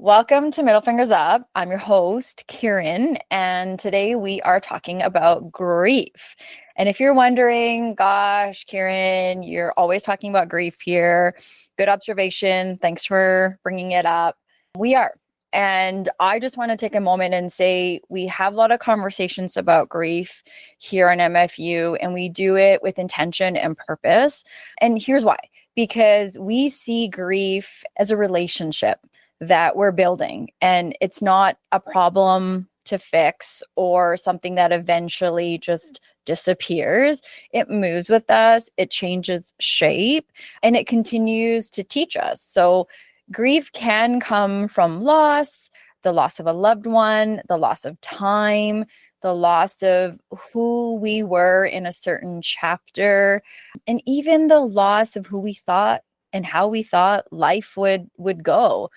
Welcome to Middle Fingers Up. I'm your host, Kieran, and today we are talking about grief. And if you're wondering, gosh, Kieran, you're always talking about grief here. Good observation. Thanks for bringing it up. We are. And I just want to take a moment and say we have a lot of conversations about grief here on MFU, and we do it with intention and purpose. And here's why. Because we see grief as a relationship that we're building, and it's not a problem to fix or something that eventually just disappears. It moves with us, it changes shape, and it continues to teach us. So grief can come from loss, the loss of a loved one, the loss of time, the loss of who we were in a certain chapter, and even the loss of who we thought and how we thought life would go.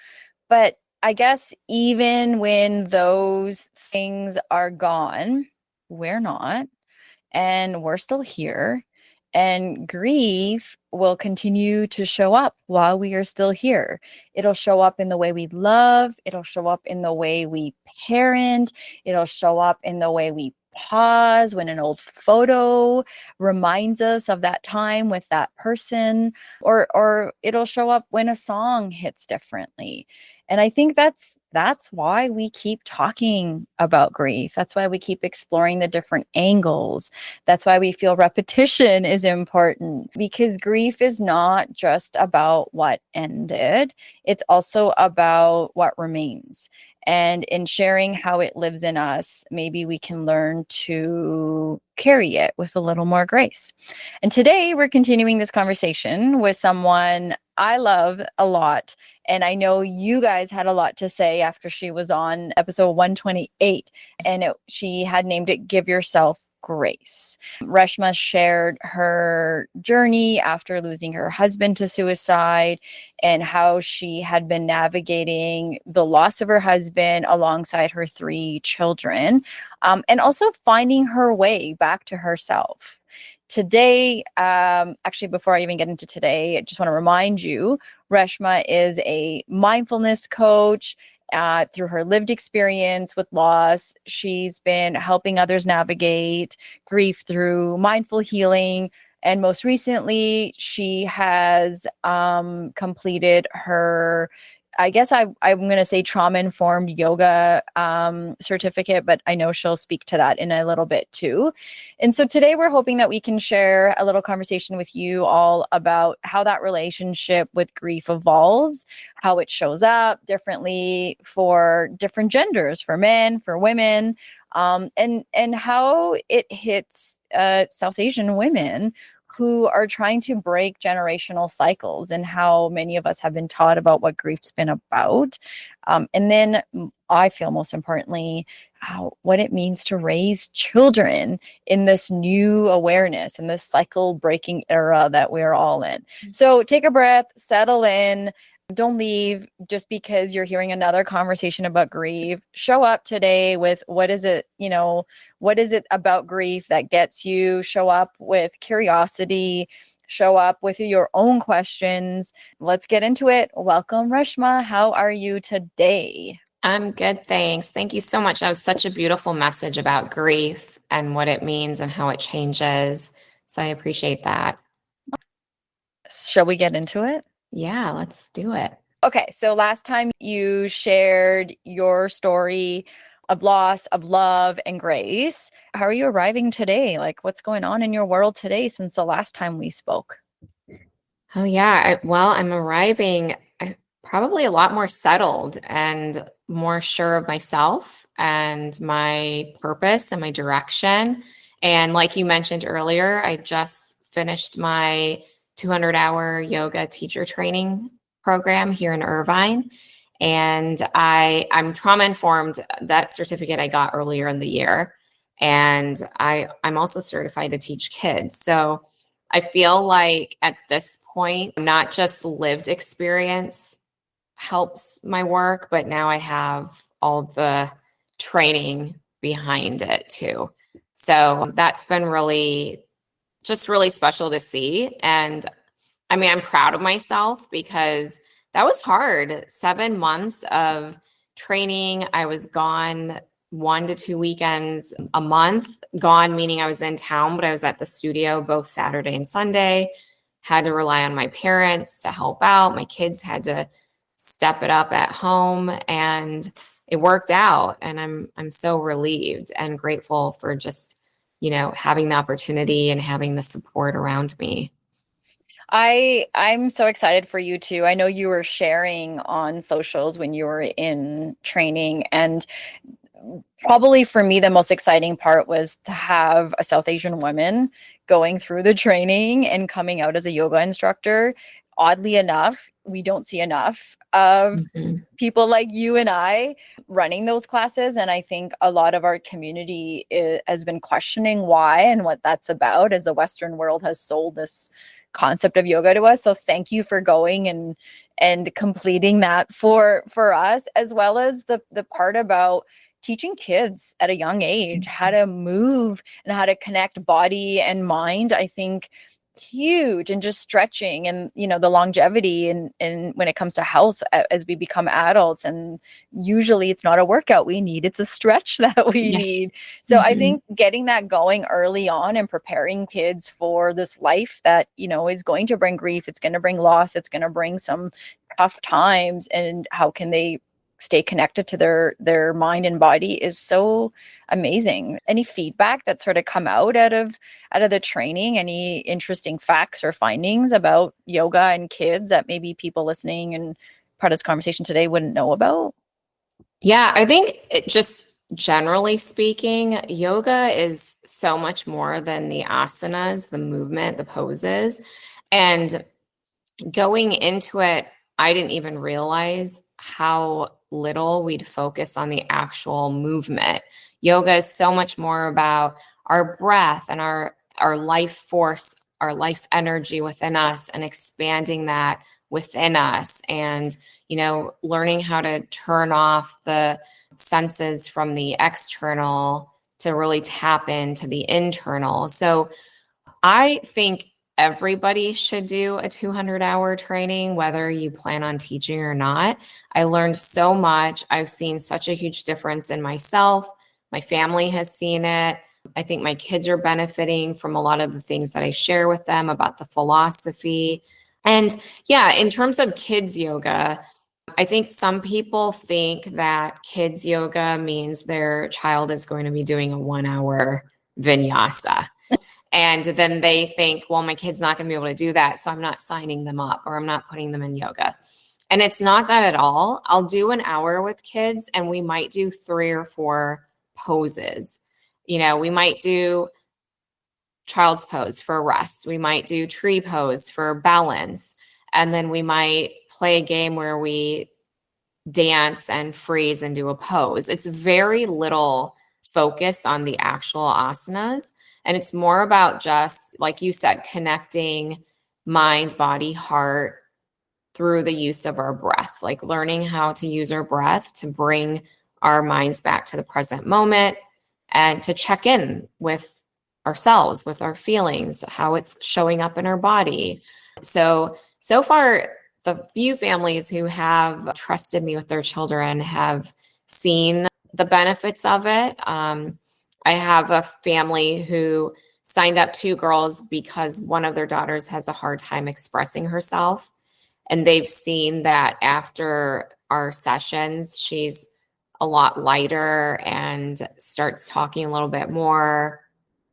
But I guess even when those things are gone, we're not, and we're still here. And grief will continue to show up while we are still here. It'll show up in the way we love. It'll show up in the way we parent. It'll show up in the way we pause when an old photo reminds us of that time with that person, or it'll show up when a song hits differently. And I think that's why we keep talking about grief. That's why we keep exploring the different angles. That's why we feel repetition is important, because grief is not just about what ended. It's also about what remains. And in sharing how it lives in us, maybe we can learn to carry it with a little more grace. And today we're continuing this conversation with someone I love a lot. And I know you guys had a lot to say after she was on episode 128. And she had named it Give Yourself Grace. Reshma shared her journey after losing her husband to suicide and how she had been navigating the loss of her husband alongside her 3 children, and also finding her way back to herself. Today, actually, before I even get into today, I just want to remind you, Reshma is a mindfulness coach. Through her lived experience with loss, she's been helping others navigate grief through mindful healing. And most recently, she has completed her, I guess I'm going to say trauma-informed yoga certificate, but I know she'll speak to that in a little bit too. And so today we're hoping that we can share a little conversation with you all about how that relationship with grief evolves, how it shows up differently for different genders, for men, for women, and how it hits South Asian women who are trying to break generational cycles, and how many of us have been taught about what grief's been about. And then I feel most importantly, what it means to raise children in this new awareness, in this cycle breaking era that we're all in. So take a breath, settle in. Don't leave just because you're hearing another conversation about grief. Show up today with what is it about grief that gets you? Show up with curiosity. Show up with your own questions. Let's get into it. Welcome, Reshma. How are you today? I'm good, thanks. Thank you so much. That was such a beautiful message about grief and what it means and how it changes. So I appreciate that. Shall we get into it? Yeah, let's do it. Okay, so last time you shared your story of loss, of love, and grace. How are you arriving today? Like, what's going on in your world today since the last time we spoke? Oh, yeah. I'm arriving probably a lot more settled and more sure of myself and my purpose and my direction. And like you mentioned earlier, I just finished my 200-hour yoga teacher training program here in Irvine. And I'm trauma informed. That certificate I got earlier in the year. And I'm also certified to teach kids. So I feel like at this point, not just lived experience helps my work, but now I have all the training behind it too. So that's been really special to see. And I mean, I'm proud of myself because that was hard. 7 months of training. I was gone 1 to 2 weekends a month. Gone meaning I was in town, but I was at the studio both Saturday and Sunday. Had to rely on my parents to help out. My kids had to step it up at home, and it worked out. And I'm so relieved and grateful for just, having the opportunity and having the support around me. I'm so excited for you too. I know you were sharing on socials when you were in training, and probably for me the most exciting part was to have a South Asian woman going through the training and coming out as a yoga instructor. Oddly enough, we don't see enough of Mhm. people like you and I running those classes. And I think a lot of our community has been questioning why and what that's about, as the Western world has sold this concept of yoga to us. So thank you for going and completing that for us, as well as the part about teaching kids at a young age how to move and how to connect body and mind. I think huge, and just stretching and the longevity and when it comes to health as we become adults. And usually it's not a workout we need, it's a stretch that we Yeah. need. So I Mhm. think getting that going early on and preparing kids for this life that is going to bring grief, it's going to bring loss, it's going to bring some tough times, and how can they stay connected to their mind and body is so amazing. Any feedback that sort of come out of the training? Any interesting facts or findings about yoga and kids that maybe people listening and part of this conversation today wouldn't know about? Yeah, I think it just generally speaking, yoga is so much more than the asanas, the movement, the poses. And going into it, I didn't even realize how little we'd focus on the actual movement. Yoga is so much more about our breath and our life force, our life energy within us, and expanding that within us, and learning how to turn off the senses from the external to really tap into the internal. So I think everybody should do a 200-hour training, whether you plan on teaching or not. I learned so much. I've seen such a huge difference in myself. My family has seen it. I think my kids are benefiting from a lot of the things that I share with them about the philosophy. And yeah, in terms of kids yoga, I think some people think that kids yoga means their child is going to be doing a 1 hour vinyasa. And then they think, well, my kid's not going to be able to do that, so I'm not signing them up or I'm not putting them in yoga. And it's not that at all. I'll do an hour with kids and we might do 3 or 4 poses. We might do child's pose for rest. We might do tree pose for balance. And then we might play a game where we dance and freeze and do a pose. It's very little focus on the actual asanas. And it's more about just, like you said, connecting mind, body, heart through the use of our breath, like learning how to use our breath to bring our minds back to the present moment and to check in with ourselves, with our feelings, how it's showing up in our body. So far, the few families who have trusted me with their children have seen the benefits of it. I have a family who signed up 2 girls because one of their daughters has a hard time expressing herself. And they've seen that after our sessions, she's a lot lighter and starts talking a little bit more.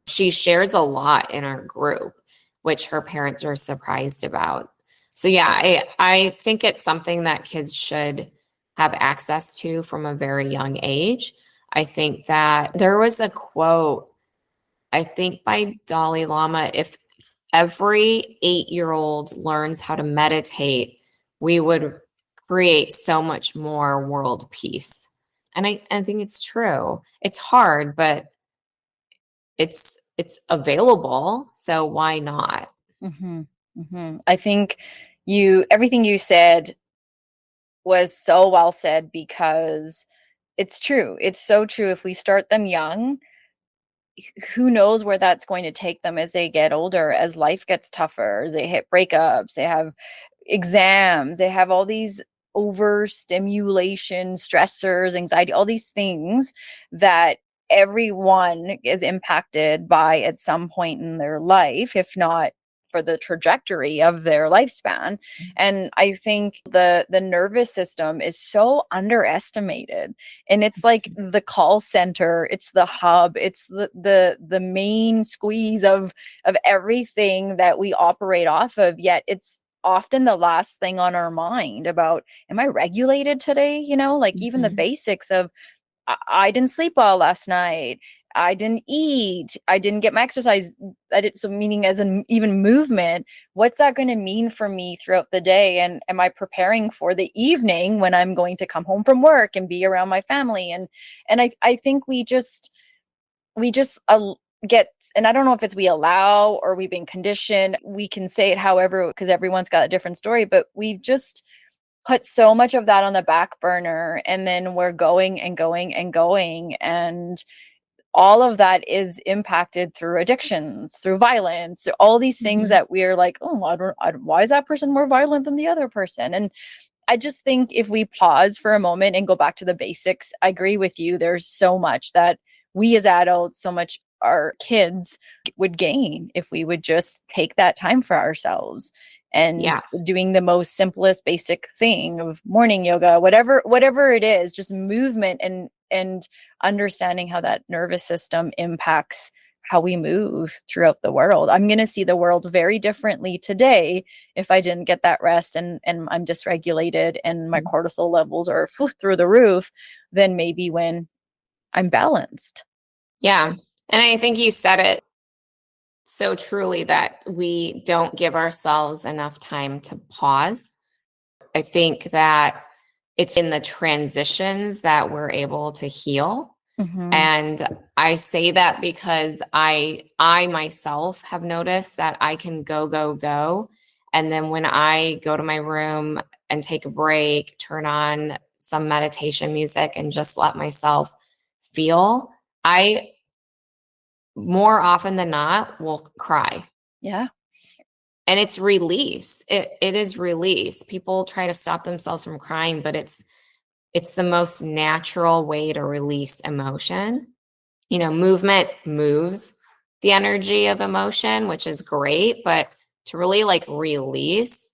She shares a lot in our group, which her parents are surprised about. So yeah, I think it's something that kids should have access to from a very young age. I think that there was a quote, I think by Dalai Lama, if every 8-year-old learns how to meditate, we would create so much more world peace. And I think it's true. It's hard, but it's available. So why not? Hmm. Hmm. I think everything you said was so well said because it's true. It's so true. If we start them young, who knows where that's going to take them as they get older, as life gets tougher, as they hit breakups, they have exams, they have all these overstimulation, stressors, anxiety, all these things that everyone is impacted by at some point in their life, if not for the trajectory of their lifespan. And I think the nervous system is so underestimated, and it's like the call center, it's the hub, it's the main squeeze of everything that we operate off of, yet it's often the last thing on our mind about, am I regulated today? Like even the Mhm. basics of, I didn't sleep well last night. I didn't eat. I didn't get my exercise. I did, so meaning as an even movement, what's that going to mean for me throughout the day? And am I preparing for the evening when I'm going to come home from work and be around my family? And I think we just get, and I don't know if it's we allow or we've been conditioned. We can say it however, because everyone's got a different story, but we've just put so much of that on the back burner, and then we're going and going and going, and all of that is impacted through addictions, through violence, all these things Mhm. that we're like, oh, why is that person more violent than the other person? And I just think if we pause for a moment and go back to the basics, I agree with you. There's so much that we as adults, so much our kids would gain if we would just take that time for ourselves, and Yeah. doing the most simplest basic thing of morning yoga, whatever it is, just movement, and understanding how that nervous system impacts how we move throughout the world. I'm going to see the world very differently today if I didn't get that rest, and I'm dysregulated and my cortisol levels are through the roof, than maybe when I'm balanced. Yeah. And I think you said it so truly that we don't give ourselves enough time to pause. I think that it's in the transitions that we're able to heal. Hmm. And I say that because I myself have noticed that I can go. And then when I go to my room and take a break, turn on some meditation music and just let myself feel, I more often than not will cry. Yeah. And it's release. It is release. People try to stop themselves from crying, but it's the most natural way to release emotion. Movement moves the energy of emotion, which is great, but to really like release,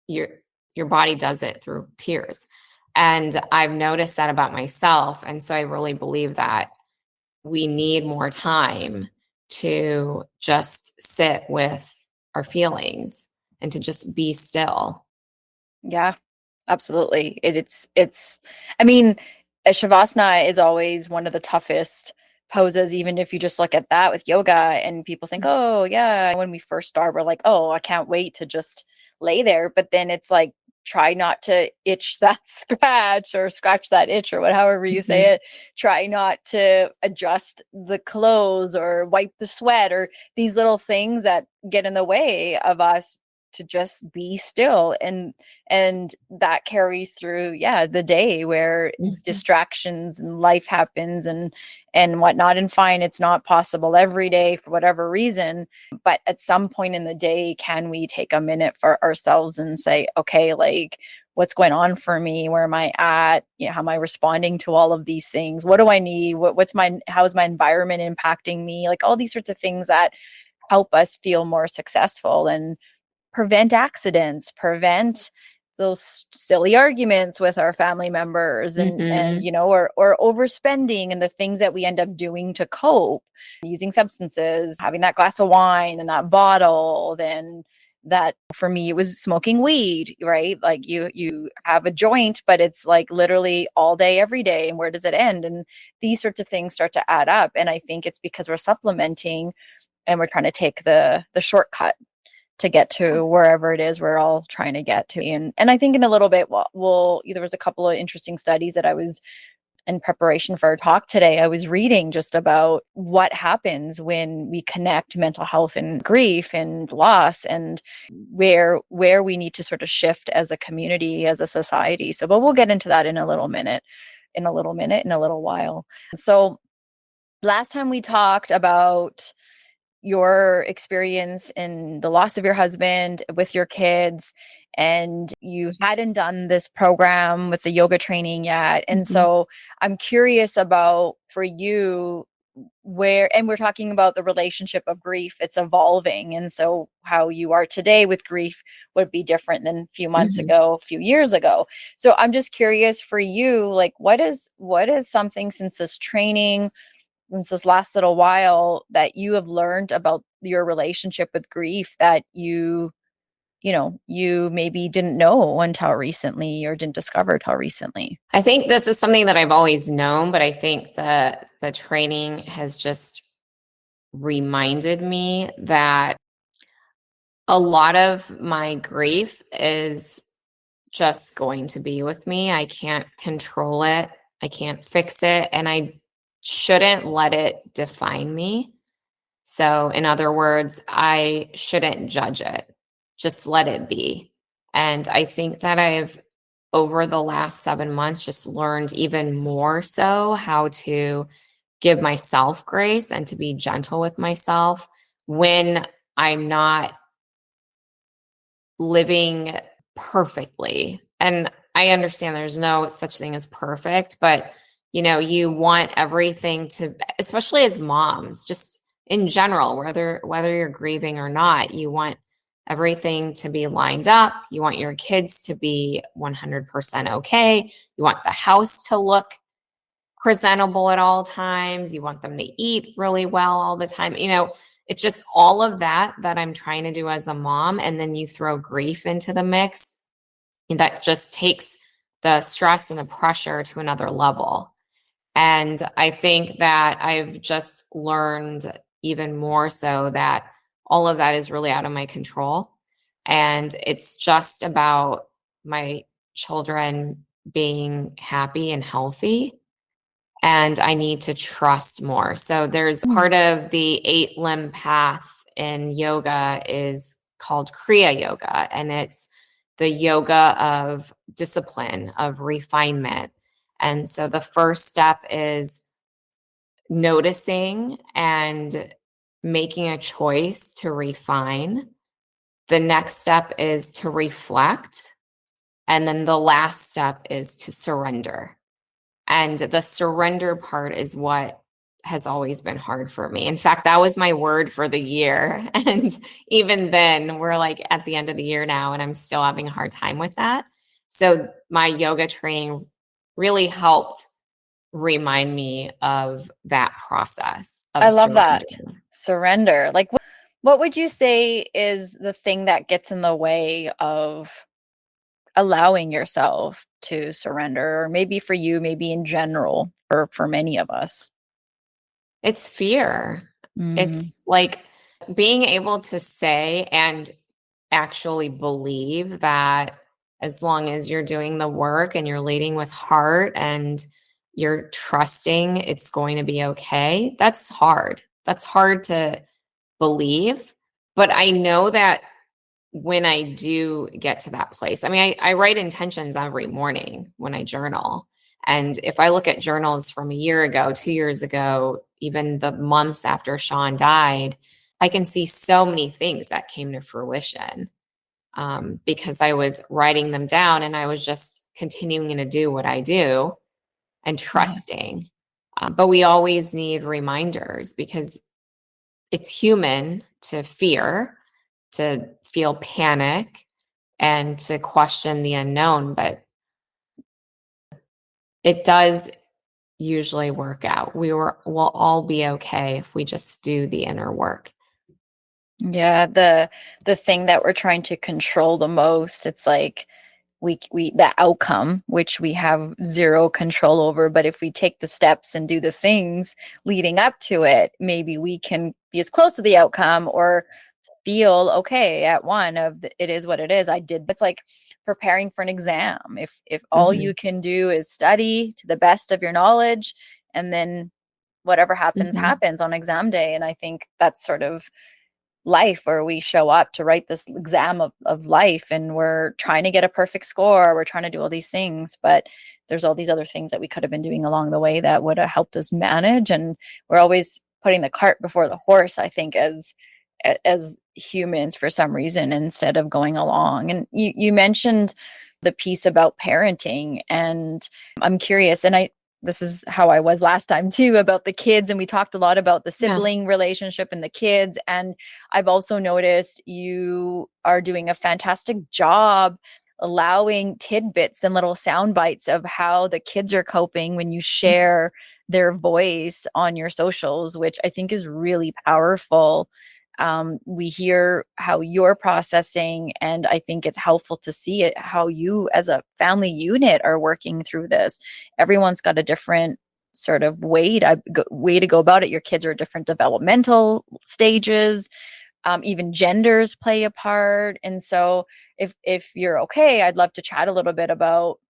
your your body does it through tears. And I've noticed that about myself. And so I really believe that we need more time to just sit with our feelings and to just be still. Yeah. Absolutely. It's I mean, a shavasana is always one of the toughest poses, even if you just look at that with yoga, and people think, oh yeah, when we first start, we're like, oh, I can't wait to just lay there. But then it's like, try not to itch that scratch, or scratch that itch, or however you say Mhm. it. Try not to adjust the clothes or wipe the sweat, or these little things that get in the way of us to just be still. And that carries through, yeah, the day, where Mhm. distractions and life happens and whatnot. And fine, it's not possible every day for whatever reason, but at some point in the day, can we take a minute for ourselves and say, okay, like, what's going on for me? Where am I at? How am I responding to all of these things? What do I need? How is my environment impacting me? Like all these sorts of things that help us feel more successful and prevent accidents, prevent those silly arguments with our family members, and Mhm. or overspending, and the things that we end up doing to cope, using substances, having that glass of wine and that bottle. Then that, for me, it was smoking weed, right? Like you have a joint, but it's like literally all day every day, and where does it end? And these sorts of things start to add up, and I think it's because we're supplementing and we're trying to take the shortcut to get to wherever it is we're all trying to get to. And I think in a little bit, there was a couple of interesting studies that I was in preparation for our talk today. I was reading just about what happens when we connect mental health and grief and loss, and where we need to sort of shift as a community, as a society. So, but we'll get into that in a little while. So last time we talked about your experience in the loss of your husband with your kids, and you hadn't done this program with the yoga training yet. And Mhm. so I'm curious about, for you, and we're talking about the relationship of grief, it's evolving, and so how you are today with grief would be different than a few months Mhm. ago, a few years ago. So I'm just curious for you, like what is something since this training, since this last little while, that you have learned about your relationship with grief that you maybe didn't know until recently, or didn't discover until recently? I think this is something that I've always known, but I think that the training has just reminded me that a lot of my grief is just going to be with me. I can't control it. I can't fix it. And I shouldn't let it define me. So, in other words, I shouldn't judge it. Just let it be. And I think that I've, over the last 7 months, just learned even more so how to give myself grace and to be gentle with myself when I'm not living perfectly. And I understand there's no such thing as perfect, but you want everything to, especially as moms, just in general, whether you're grieving or not, you want everything to be lined up. You want your kids to be 100% okay. You want the house to look presentable at all times. You want them to eat really well all the time. It's just all of that I'm trying to do as a mom. And then you throw grief into the mix, and that just takes the stress and the pressure to another level. And I think that I've just learned even more so that all of that is really out of my control. And it's just about my children being happy and healthy, and I need to trust more. So there's Mm. part of the 8 limb path in yoga is called Kriya Yoga, and it's the yoga of discipline, of refinement. And so the first step is noticing and making a choice to refine. The next step is to reflect. And then the last step is to surrender. And the surrender part is what has always been hard for me. In fact, that was my word for the year. And even then, we're like at the end of the year now, and I'm still having a hard time with that. So my yoga training really helped remind me of that process I of love surrender. that. Surrender. Like, what would you say is the thing that gets in the way of allowing yourself to surrender? Or maybe for you, maybe in general, for many of us. It's fear. Mm, It's like being able to say and actually believe that as long as you're doing the work and you're leading with heart and you're trusting it's going to be okay, that's hard. That's hard to believe. But I know that when I do get to that place, I mean, I write intentions every morning when I journal. And if I look at journals from a year ago, 2 years ago, even the months after Sean died, I can see so many things that came to fruition, because I was writing them down and I was just continuing to do what I do and yeah. trusting. But we always need reminders because it's human to fear, to feel panic, and to question the unknown, but it does usually work out. We'll all be okay if we just do the inner work. Yeah, the thing that we're trying to control the most, it's like we the outcome, which we have zero control over, but if we take the steps and do the things leading up to it, maybe we can be as close to the outcome, or feel okay at one of it is what it is. I did. It's like preparing for an exam. If all Hmm. you can do is study to the best of your knowledge, and then whatever happens Hmm. happens on exam day. And I think that's sort of life, where we show up to write this exam of life, and we're trying to get a perfect score, we're trying to do all these things, but there's all these other things that we could have been doing along the way that would have helped us manage. And we're always putting the cart before the horse, I think, as humans, for some reason, instead of going along. And you mentioned the piece about parenting, and I'm curious, and I this is how I was last time too, about the kids, and we talked a lot about the Yeah. sibling relationship and the kids. And I've also noticed you are doing a fantastic job allowing tidbits and little sound bites of how the kids are coping when you share their voice on your socials, which I think is really powerful. We hear how you're processing, and I think it's helpful to see it, how you as a family unit are working through this. Everyone's got a different sort of way to go about it. Your kids are at different developmental stages. Even genders play a part. And so if you're okay, I'd love to chat a little bit about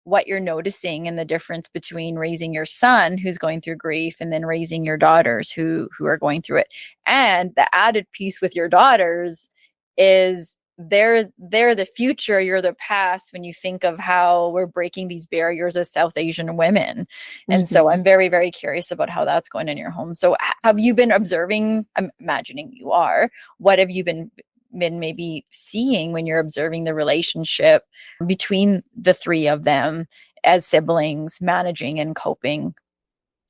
what you're noticing and the difference between raising your son who's going through grief and then raising your daughters who are going through it. And the added piece with your daughters is they're the future, you're the past, when you think of how we're breaking these barriers as South Asian women. And so Hmm. I'm very, very curious about how that's going in your home. So have you been observing, I'm imagining you are, what have you been maybe seeing when you're observing the relationship between the three of them as siblings, managing and coping?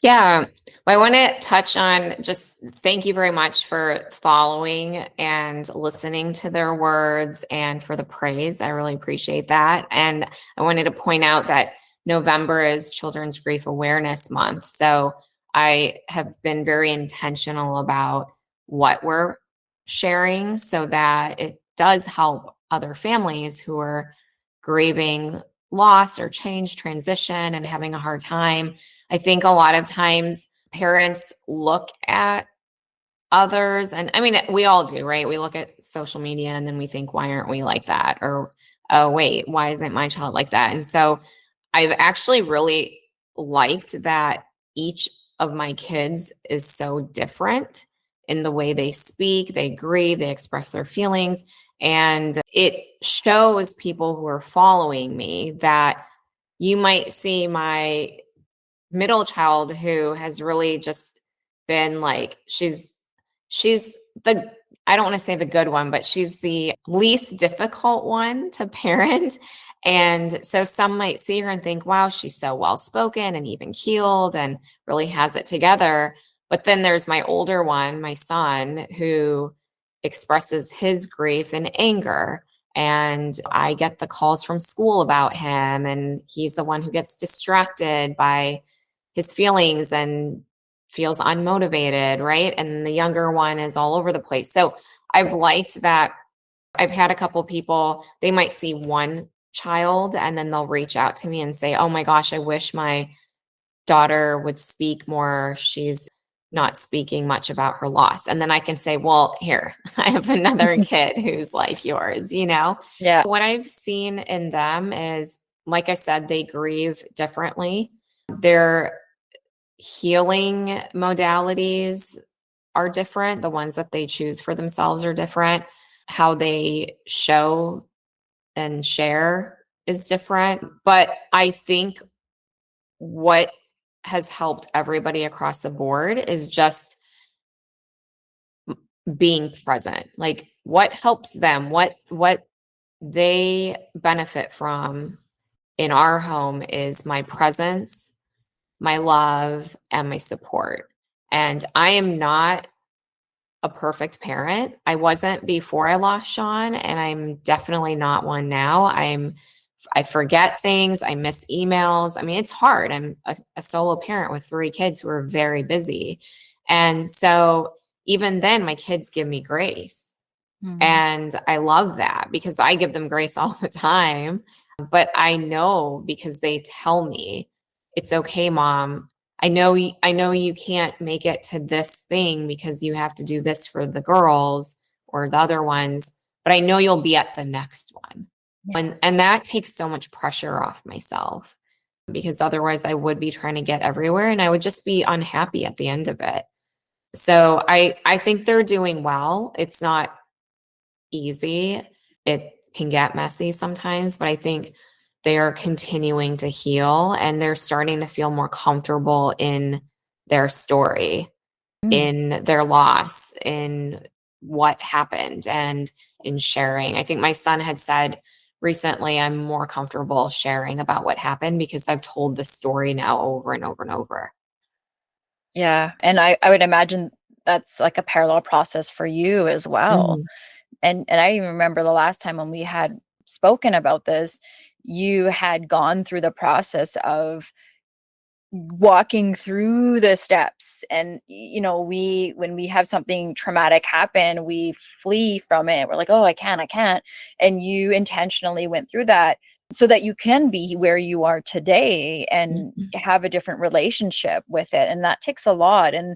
Yeah. Well, I want to touch on just thank you very much for following and listening to their words and for the praise. I really appreciate that. And I wanted to point out that November is Children's Grief Awareness Month. So I have been very intentional about what we're sharing so that it does help other families who are grieving loss or change, transition, and having a hard time. I think a lot of times parents look at others, and I mean, we all do, right? We look at social media and then we think, why aren't we like that? Or, oh, wait, why isn't my child like that? And so I've actually really liked that each of my kids is so different in the way they speak, they grieve, they express their feelings. And it shows people who are following me that you might see my middle child who has really just been like she's the I don't want to say the good one, but she's the least difficult one to parent. And so some might see her and think, wow, she's so well spoken and even keeled and really has it together. But then there's my older one, my son, who expresses his grief and anger. And I get the calls from school about him, and he's the one who gets distracted by his feelings and feels unmotivated, right? And the younger one is all over the place. So I've liked that. I've had a couple people, they might see one child and then they'll reach out to me and say, oh my gosh, I wish my daughter would speak more. She's not speaking much about her loss. And then I can say, well, here, I have another kid who's like yours, you know? Yeah. What I've seen in them is, like I said, they grieve differently. Their healing modalities are different. The ones that they choose for themselves are different. How they show and share is different. But I think what has helped everybody across the board is just being present. Like what helps them, what they benefit from in our home is my presence, my love, and my support. And I am not a perfect parent. I wasn't before I lost Sean, and I'm definitely not one now. I forget things, I miss emails. I mean, it's hard. I'm a solo parent with three kids who are very busy. And so even then, my kids give me grace. Mhm. And I love that because I give them grace all the time. But I know because they tell me, it's okay, mom. I know you can't make it to this thing because you have to do this for the girls record the other ones, but I know you'll be at the next one. Yeah. And that takes so much pressure off myself because otherwise I would be trying to get everywhere and I would just be unhappy at the end of it. So I think they're doing well. It's not easy. It can get messy sometimes, but I think they are continuing to heal and they're starting to feel more comfortable in their story, Mm. in their loss, in what happened, and in sharing. I think my son had said recently, I'm more comfortable sharing about what happened because I've told the story now over and over and over. Yeah. And I would imagine that's like a parallel process for you as well. Mhm. And I even remember the last time when we had spoken about this, you had gone through the process of walking through the steps. And we, when we have something traumatic happen, we flee from it. We're like, oh, I can't. And you intentionally went through that so that you can be where you are today and Mhm. have a different relationship with it. And that takes a lot. And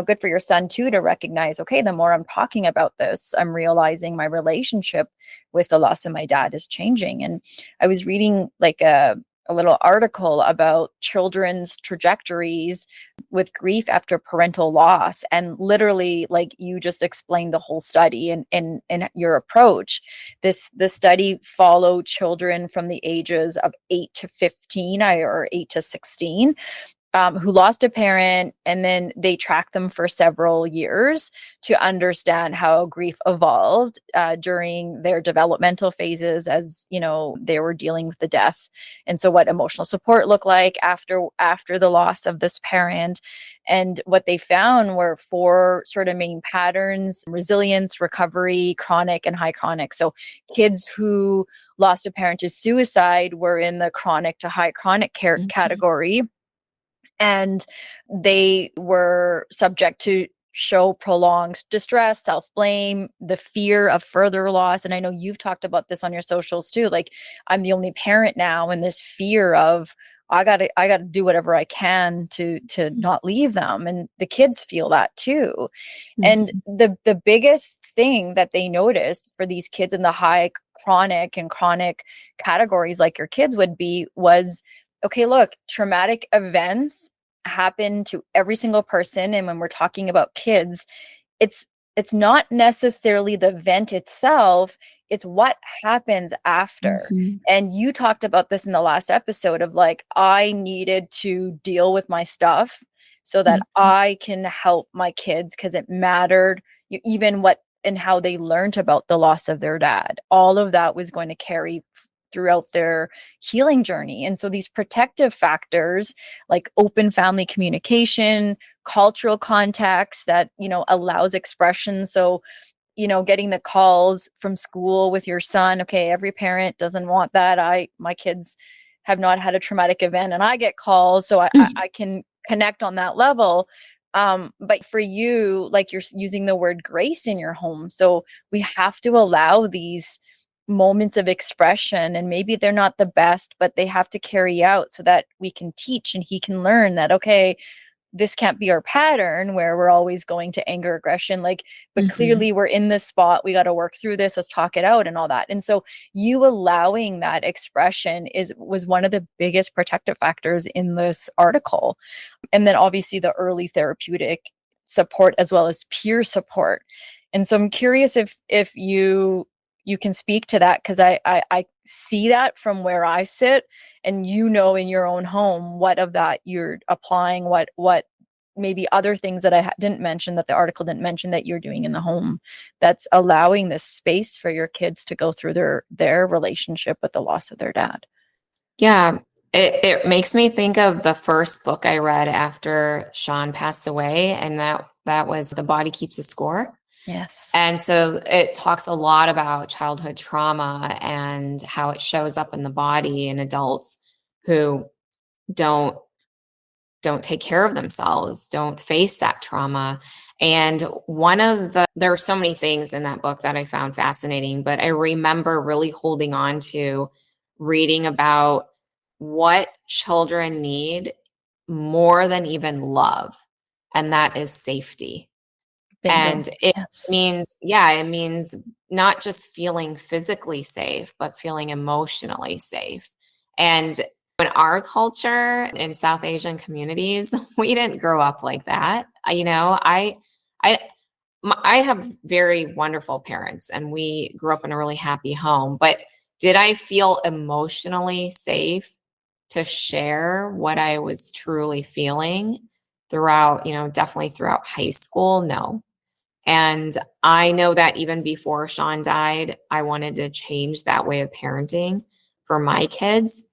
good for your son too to recognize, okay, the more I'm talking about this, I'm realizing my relationship with the loss of my dad is changing. And I was reading like a little article about children's trajectories with grief after parental loss, and literally, like, you just explained the whole study and your approach. This study followed children from the ages of 8 to 15, or 8 to 16, who lost a parent, and then they tracked them for several years to understand how grief evolved during their developmental phases, as they were dealing with the death, and so what emotional support looked like after the loss of this parent. And what they found were four sort of main patterns: resilience, recovery, chronic, and high chronic. So kids who lost a parent to suicide were in the chronic to high chronic care Mhm. category, and they were subject to show prolonged distress, self-blame, the fear of further loss. And I know you've talked about this on your socials too, like, I'm the only parent now, and this fear of, I got to do whatever I can to not leave them, and the kids feel that too. And Mhm. the biggest thing that they noticed for these kids in the high chronic categories, like your kids would be, was, okay, look, traumatic events happen to every single person. And when we're talking about kids, it's it's not necessarily the event itself, it's what happens after. Mhm. And you talked about this in the last episode of, like, I needed to deal with my stuff so that Mhm. I can help my kids, because it mattered. Even what and how they learned about the loss of their dad, all of that was going to carry throughout their healing journey. And so these protective factors, like open family communication, cultural context that allows expression. So getting the calls from school with your son, okay, every parent doesn't want that. My kids have not had a traumatic event, and I get calls, so I can connect on that level. But for you, like, you're using the word grace in your home, so we have to allow these moments of expression, and maybe they're not the best, but they have to carry out so that we can teach and he can learn that, okay, this can't be our pattern where we're always going to anger, aggression, like, but Mhm. clearly we're in this spot, we got to work through this, let's talk it out and all that. And so you allowing that expression was one of the biggest protective factors in this article. And then obviously the early therapeutic support as well as peer support. And so I'm curious if you can speak to that, because I see that from where I sit, and in your own home what of that you're applying, what maybe other things that I didn't mention, that the article didn't mention, that you're doing in the home, that's allowing this space for your kids to go through their relationship with the loss of their dad. Yeah, it makes me think of the first book I read after Sean passed away, and that was The Body Keeps a Score. Yes. And so it talks a lot about childhood trauma and how it shows up in the body in adults who don't don't take care of themselves, don't face that trauma. And there are so many things in that book that I found fascinating, but I remember really holding on to reading about what children need more than even love, and that is safety. Bingo. And it Yes. means, yeah, it means not just feeling physically safe, but feeling emotionally safe. And in our culture in South Asian communities, we didn't grow up like that. I, I have very wonderful parents and we grew up in a really happy home, but did I feel emotionally safe to share what I was truly feeling throughout, definitely throughout high school? No. And I know that even before Sean died, I wanted to change that way of parenting for my kids.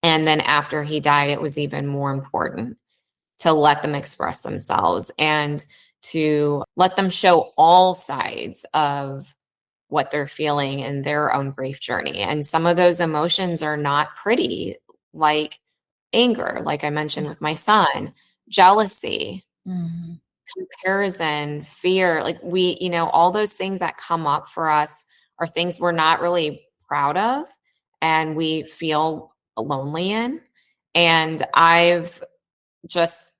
And then after he died, it was even more important to let them express themselves and to let them show all sides of what they're feeling in their own grief journey. And some of those emotions are not pretty, like anger, like I mentioned with my son, jealousy, Mhm. comparison, fear, like all those things that come up for us are things we're not really proud of and we feel lonely in. And I've just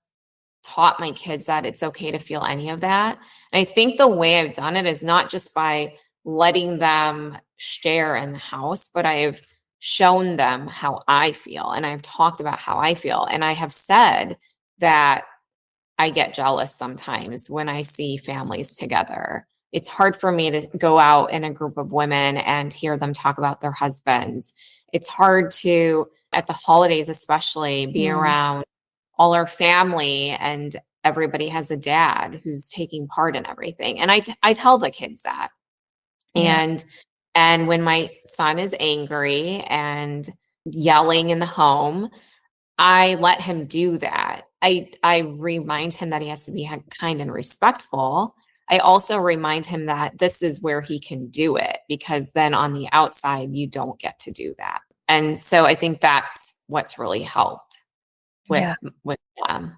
taught my kids that it's okay to feel any of that. And I think the way I've done it is not just by letting them share in the house, but I've shown them how I feel and I've talked about how I feel. And I have said that I get jealous sometimes when I see families together. It's hard for me to go out in a group of women and hear them talk about their husbands. It's hard to, at the holidays especially, be Mm. around all our family and everybody has a dad who's taking part in everything. And I tell the kids that. Yeah. And when my son is angry and yelling in the home, I let him do that. I remind him that he has to be kind and respectful. I also remind him that this is where he can do it because then on the outside you don't get to do that. And so I think that's what's really helped with Yeah. with them.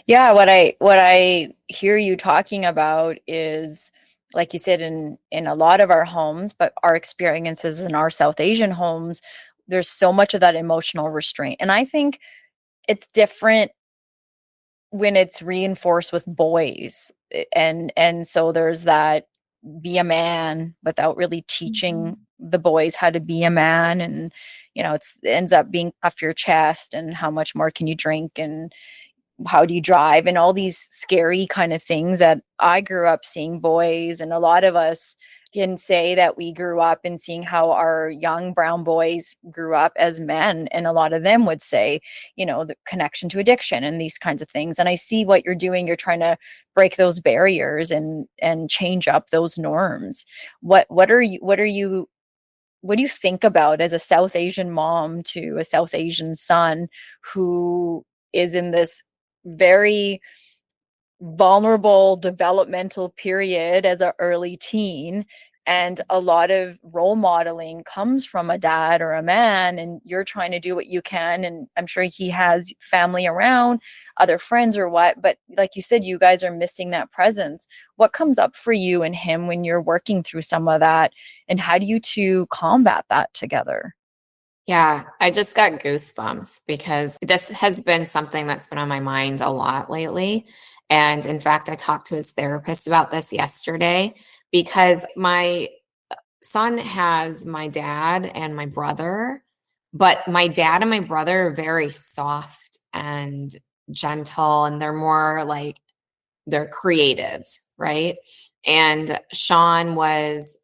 Yeah, what I hear you talking about is, like you said, in a lot of our homes, but our experiences in our South Asian homes, there's so much of that emotional restraint. And I think it's different when it's reinforced with boys. And so there's that be a man without really teaching Mhm. the boys how to be a man. And it ends up being puff your chest and how much more can you drink and how do you drive and all these scary kind of things that I grew up seeing boys, and a lot of us can say that we grew up in seeing how our young brown boys grew up as men, and a lot of them would say, the connection to addiction and these kinds of things. And I see what you're doing. You're trying to break those barriers and change up those norms. What do you think about as a South Asian mom to a South Asian son who is in this very vulnerable developmental period as an early teen, and a lot of role modeling comes from a dad or a man, and you're trying to do what you can, and I'm sure he has family around, other friends or what, but like you said, you guys are missing that presence. What comes up for you and him when you're working through some of that, and how do you two combat that together? Yeah, I just got goosebumps because this has been something that's been on my mind a lot lately. And in fact, I talked to his therapist about this yesterday because my son has my dad and my brother, but my dad and my brother are very soft and gentle, and they're more like they're creatives, right? And Sean was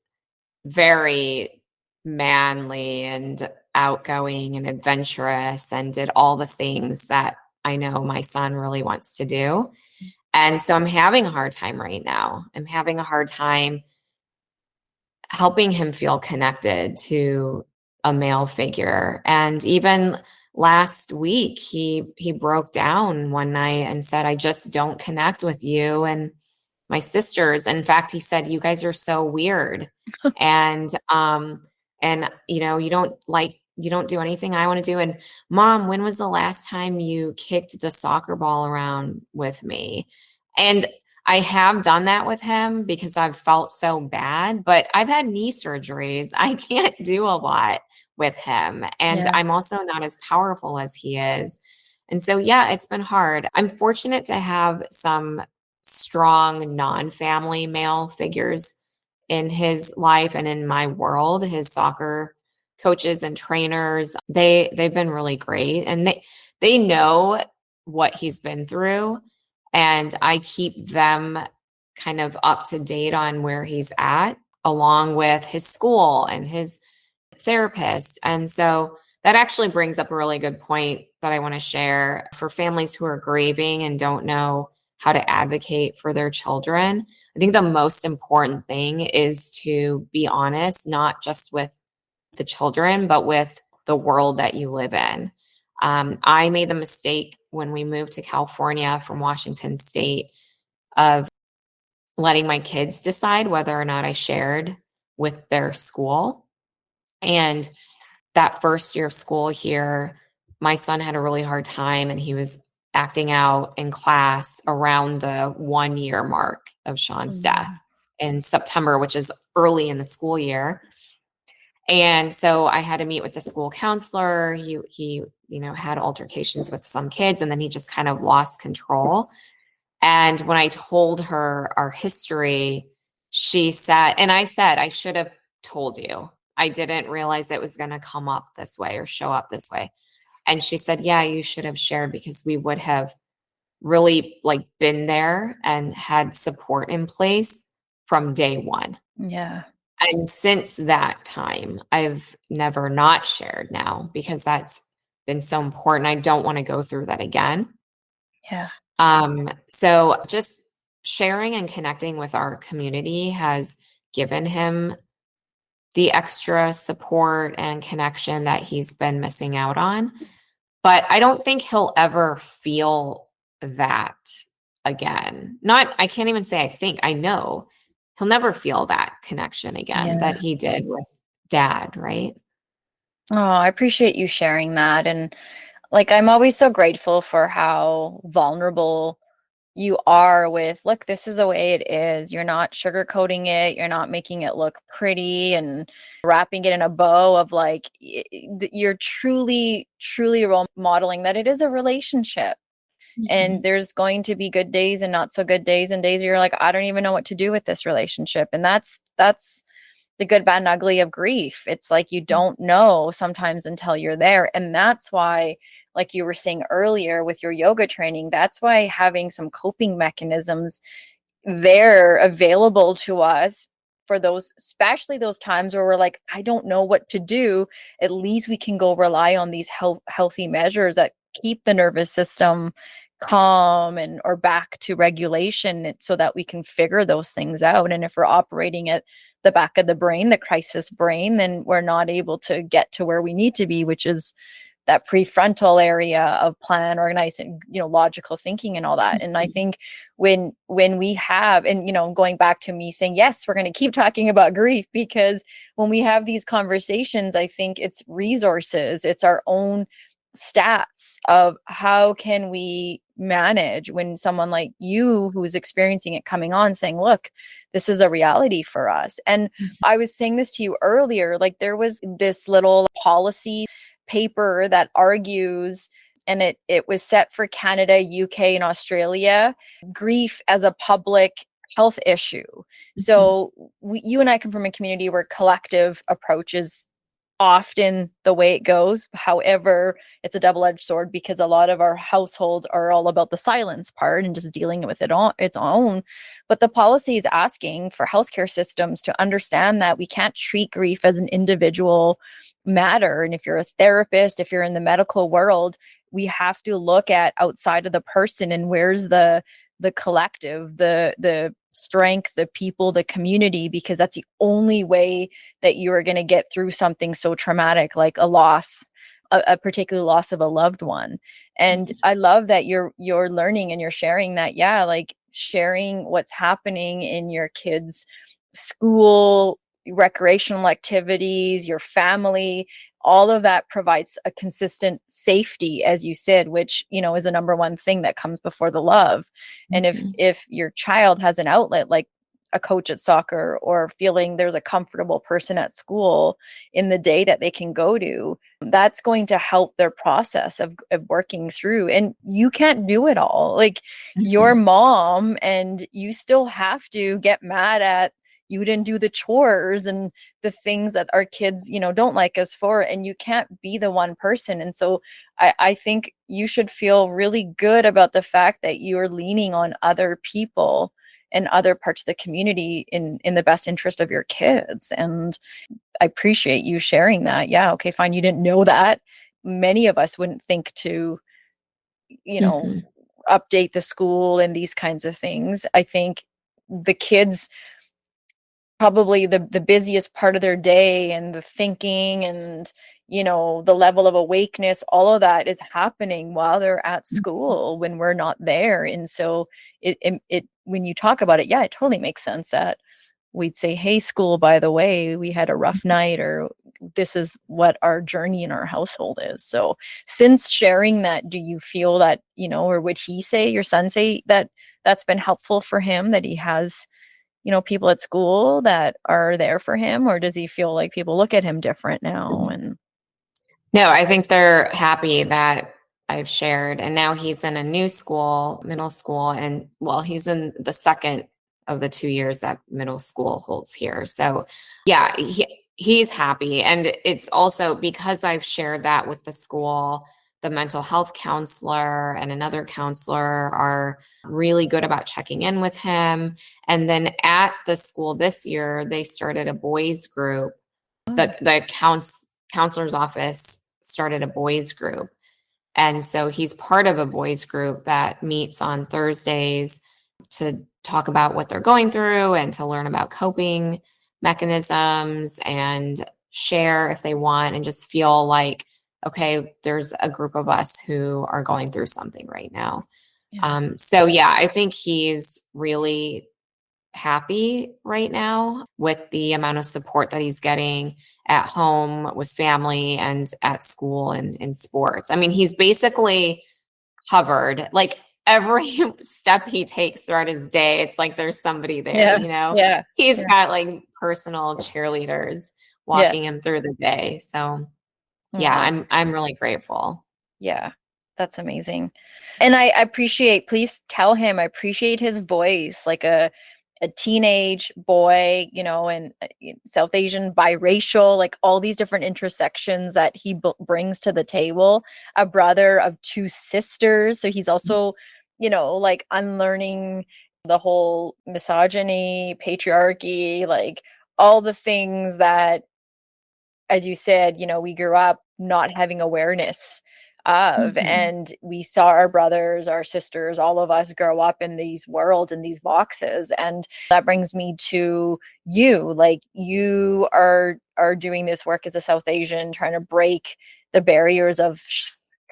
very manly and outgoing and adventurous and did all the things that I know my son really wants to do. And so I'm having a hard time right now. I'm having a hard time helping him feel connected to a male figure. And even last week he broke down one night and said, I just don't connect with you and my sisters. In fact, he said, you guys are so weird. And you don't do anything I want to do. And mom, when was the last time you kicked the soccer ball around with me? And I have done that with him because I've felt so bad, but I've had knee surgeries. I can't do a lot with him. And Yeah. I'm also not as powerful as he is. And so, yeah, it's been hard. I'm fortunate to have some strong non-family male figures in his life and in my world. His soccer coaches and trainers, they've been really great, and they know what he's been through, and I keep them kind of up to date on where he's at, along with his school and his therapist. And so that actually brings up a really good point that I want to share for families who are grieving and don't know how to advocate for their children. I think the most important thing is to be honest, not just with the children, but with the world that you live in. I made the mistake when we moved to California from Washington State of letting my kids decide whether or not I shared with their school. And that first year of school here, my son had a really hard time and he was acting out in class around the 1 year mark of Sean's death Mm. in September, which is early in the school year. And so I had to meet with the school counselor. He had altercations with some kids, and then he just kind of lost control. And when I told her our history, she said, and I said, I should have told you. I didn't realize it was going to come up this way or show up this way. And she said, yeah, you should have shared, because we would have really like been there and had support in place from day one. Yeah. And since that time, I've never not shared now, because that's been so important. I don't want to go through that again. Yeah. So just sharing and connecting with our community has given him the extra support and connection that he's been missing out on. But I don't think he'll ever feel that again. I can't even say I think, I know he'll never feel that connection again Yeah. that he did with dad, right? Oh, I appreciate you sharing that. And like, I'm always so grateful for how vulnerable you are with, look, this is the way it is. You're not sugarcoating it. You're not making it look pretty and wrapping it in a bow of like, you're truly, truly role modeling that it is a relationship. And Mhm. there's going to be good days and not so good days, and days where you're like, I don't even know what to do with this relationship. And that's the good, bad, and ugly of grief. It's like you don't know sometimes until you're there. And that's why, like you were saying earlier with your yoga training, that's why having some coping mechanisms there available to us for those, especially those times where we're like, I don't know what to do, at least we can go rely on these healthy measures that keep the nervous system calm and or back to regulation, so that we can figure those things out. And if we're operating at the back of the brain, the crisis brain, then we're not able to get to where we need to be, which is that prefrontal area of plan, organize, and logical thinking and all that. And I think when we have, and going back to me saying yes, we're going to keep talking about grief, because when we have these conversations, I think it's resources, it's our own stats of how can we manage when someone like you who's experiencing it coming on saying, look, this is a reality for us. And I was saying this to you earlier, like there was this little policy paper that argues, and it was set for Canada, UK, and Australia, grief as a public health issue. Mhm. So you and I come from a community where collective approach is often the way it goes. However, it's a double-edged sword, because a lot of our households are all about the silence part and just dealing with it on its own. But the policy is asking for healthcare systems to understand that we can't treat grief as an individual matter. And if you're a therapist, if you're in the medical world, we have to look at outside of the person, and where's the collective, the strength, the people, the community, because that's the only way that you are going to get through something so traumatic like a loss, a particular loss of a loved one. And I love that you're learning and you're sharing that, yeah, like sharing what's happening in your kids' school, recreational activities, your family, all of that provides a consistent safety, as you said, which is a number one thing that comes before the love. And if Mhm. if your child has an outlet, like a coach at soccer, or feeling there's a comfortable person at school in the day that they can go to, that's going to help their process of working through. And you can't do it all. Like, your Mhm. mom, and you still have to get mad at you didn't do the chores and the things that our kids, don't like us for, and you can't be the one person. And so I think you should feel really good about the fact that you're leaning on other people and other parts of the community in the best interest of your kids. And I appreciate you sharing that. Yeah, okay, fine. You didn't know that. Many of us wouldn't think to, you know, Mhm. update the school and these kinds of things. I think the kids, probably the busiest part of their day, and the thinking, and the level of awakeness, all of that is happening while they're at school when we're not there. And so it when you talk about it, yeah, it totally makes sense that we'd say, hey, school, by the way, we had a rough night, or this is what our journey in our household is. So since sharing that, do you feel that, or would he say, your son say, that that's been helpful for him, that he has people at school that are there for him? Or does he feel like people look at him different now? Mhm. And No, I think they're happy that I've shared. And now he's in a new school, middle school, and well, he's in the second of the 2 years that middle school holds here. So yeah, he's happy. And it's also because I've shared that with the school, the mental health counselor and another counselor are really good about checking in with him. And then at the school this year, they started a boys group. oh, The counselor's office started a boys group. And so he's part of a boys group that meets on Thursdays to talk about what they're going through and to learn about coping mechanisms and share if they want, and just feel like, okay, there's a group of us who are going through something right now. yeah, So yeah, I think he's really happy right now with the amount of support that he's getting at home with family and at school and in sports. I mean, he's basically covered. Like every step he takes throughout his day, it's like there's somebody there, yeah, you know? yeah, He's yeah, got like personal cheerleaders yeah. walking him through the day. So, yeah, Oh, I'm really grateful. yeah, that's amazing. And I appreciate, please tell him I appreciate his voice, like a teenage boy, and South Asian, biracial, like all these different intersections that he brings to the table. A brother of two sisters, so he's also, like unlearning the whole misogyny, patriarchy, like all the things that, as you said, we grew up not having awareness of, Mhm. and we saw our brothers, our sisters, all of us grow up in these worlds, in these boxes. And that brings me to you. Like, you are doing this work as a South Asian, trying to break the barriers of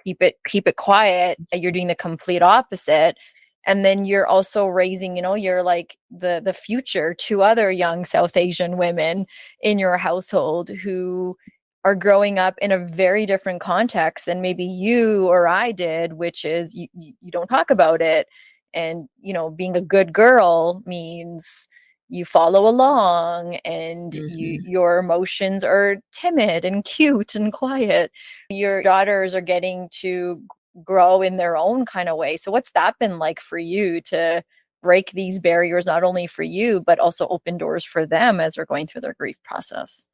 keep it quiet. You're doing the complete opposite. And then you're also raising, you're like the future to other young South Asian women in your household who are growing up in a very different context than maybe you or I did, which is you don't talk about it. And, being a good girl means you follow along, and Mhm. your emotions are timid and cute and quiet. Your daughters are getting to grow in their own kind of way. So what's that been like for you to break these barriers, not only for you, but also open doors for them as they're going through their grief process?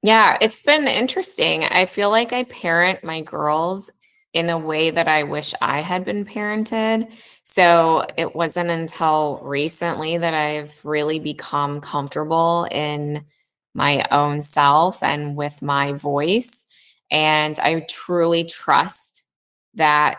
Yeah, it's been interesting. I feel like I parent my girls in a way that I wish I had been parented. So it wasn't until recently that I've really become comfortable in my own self and with my voice. And I truly trust that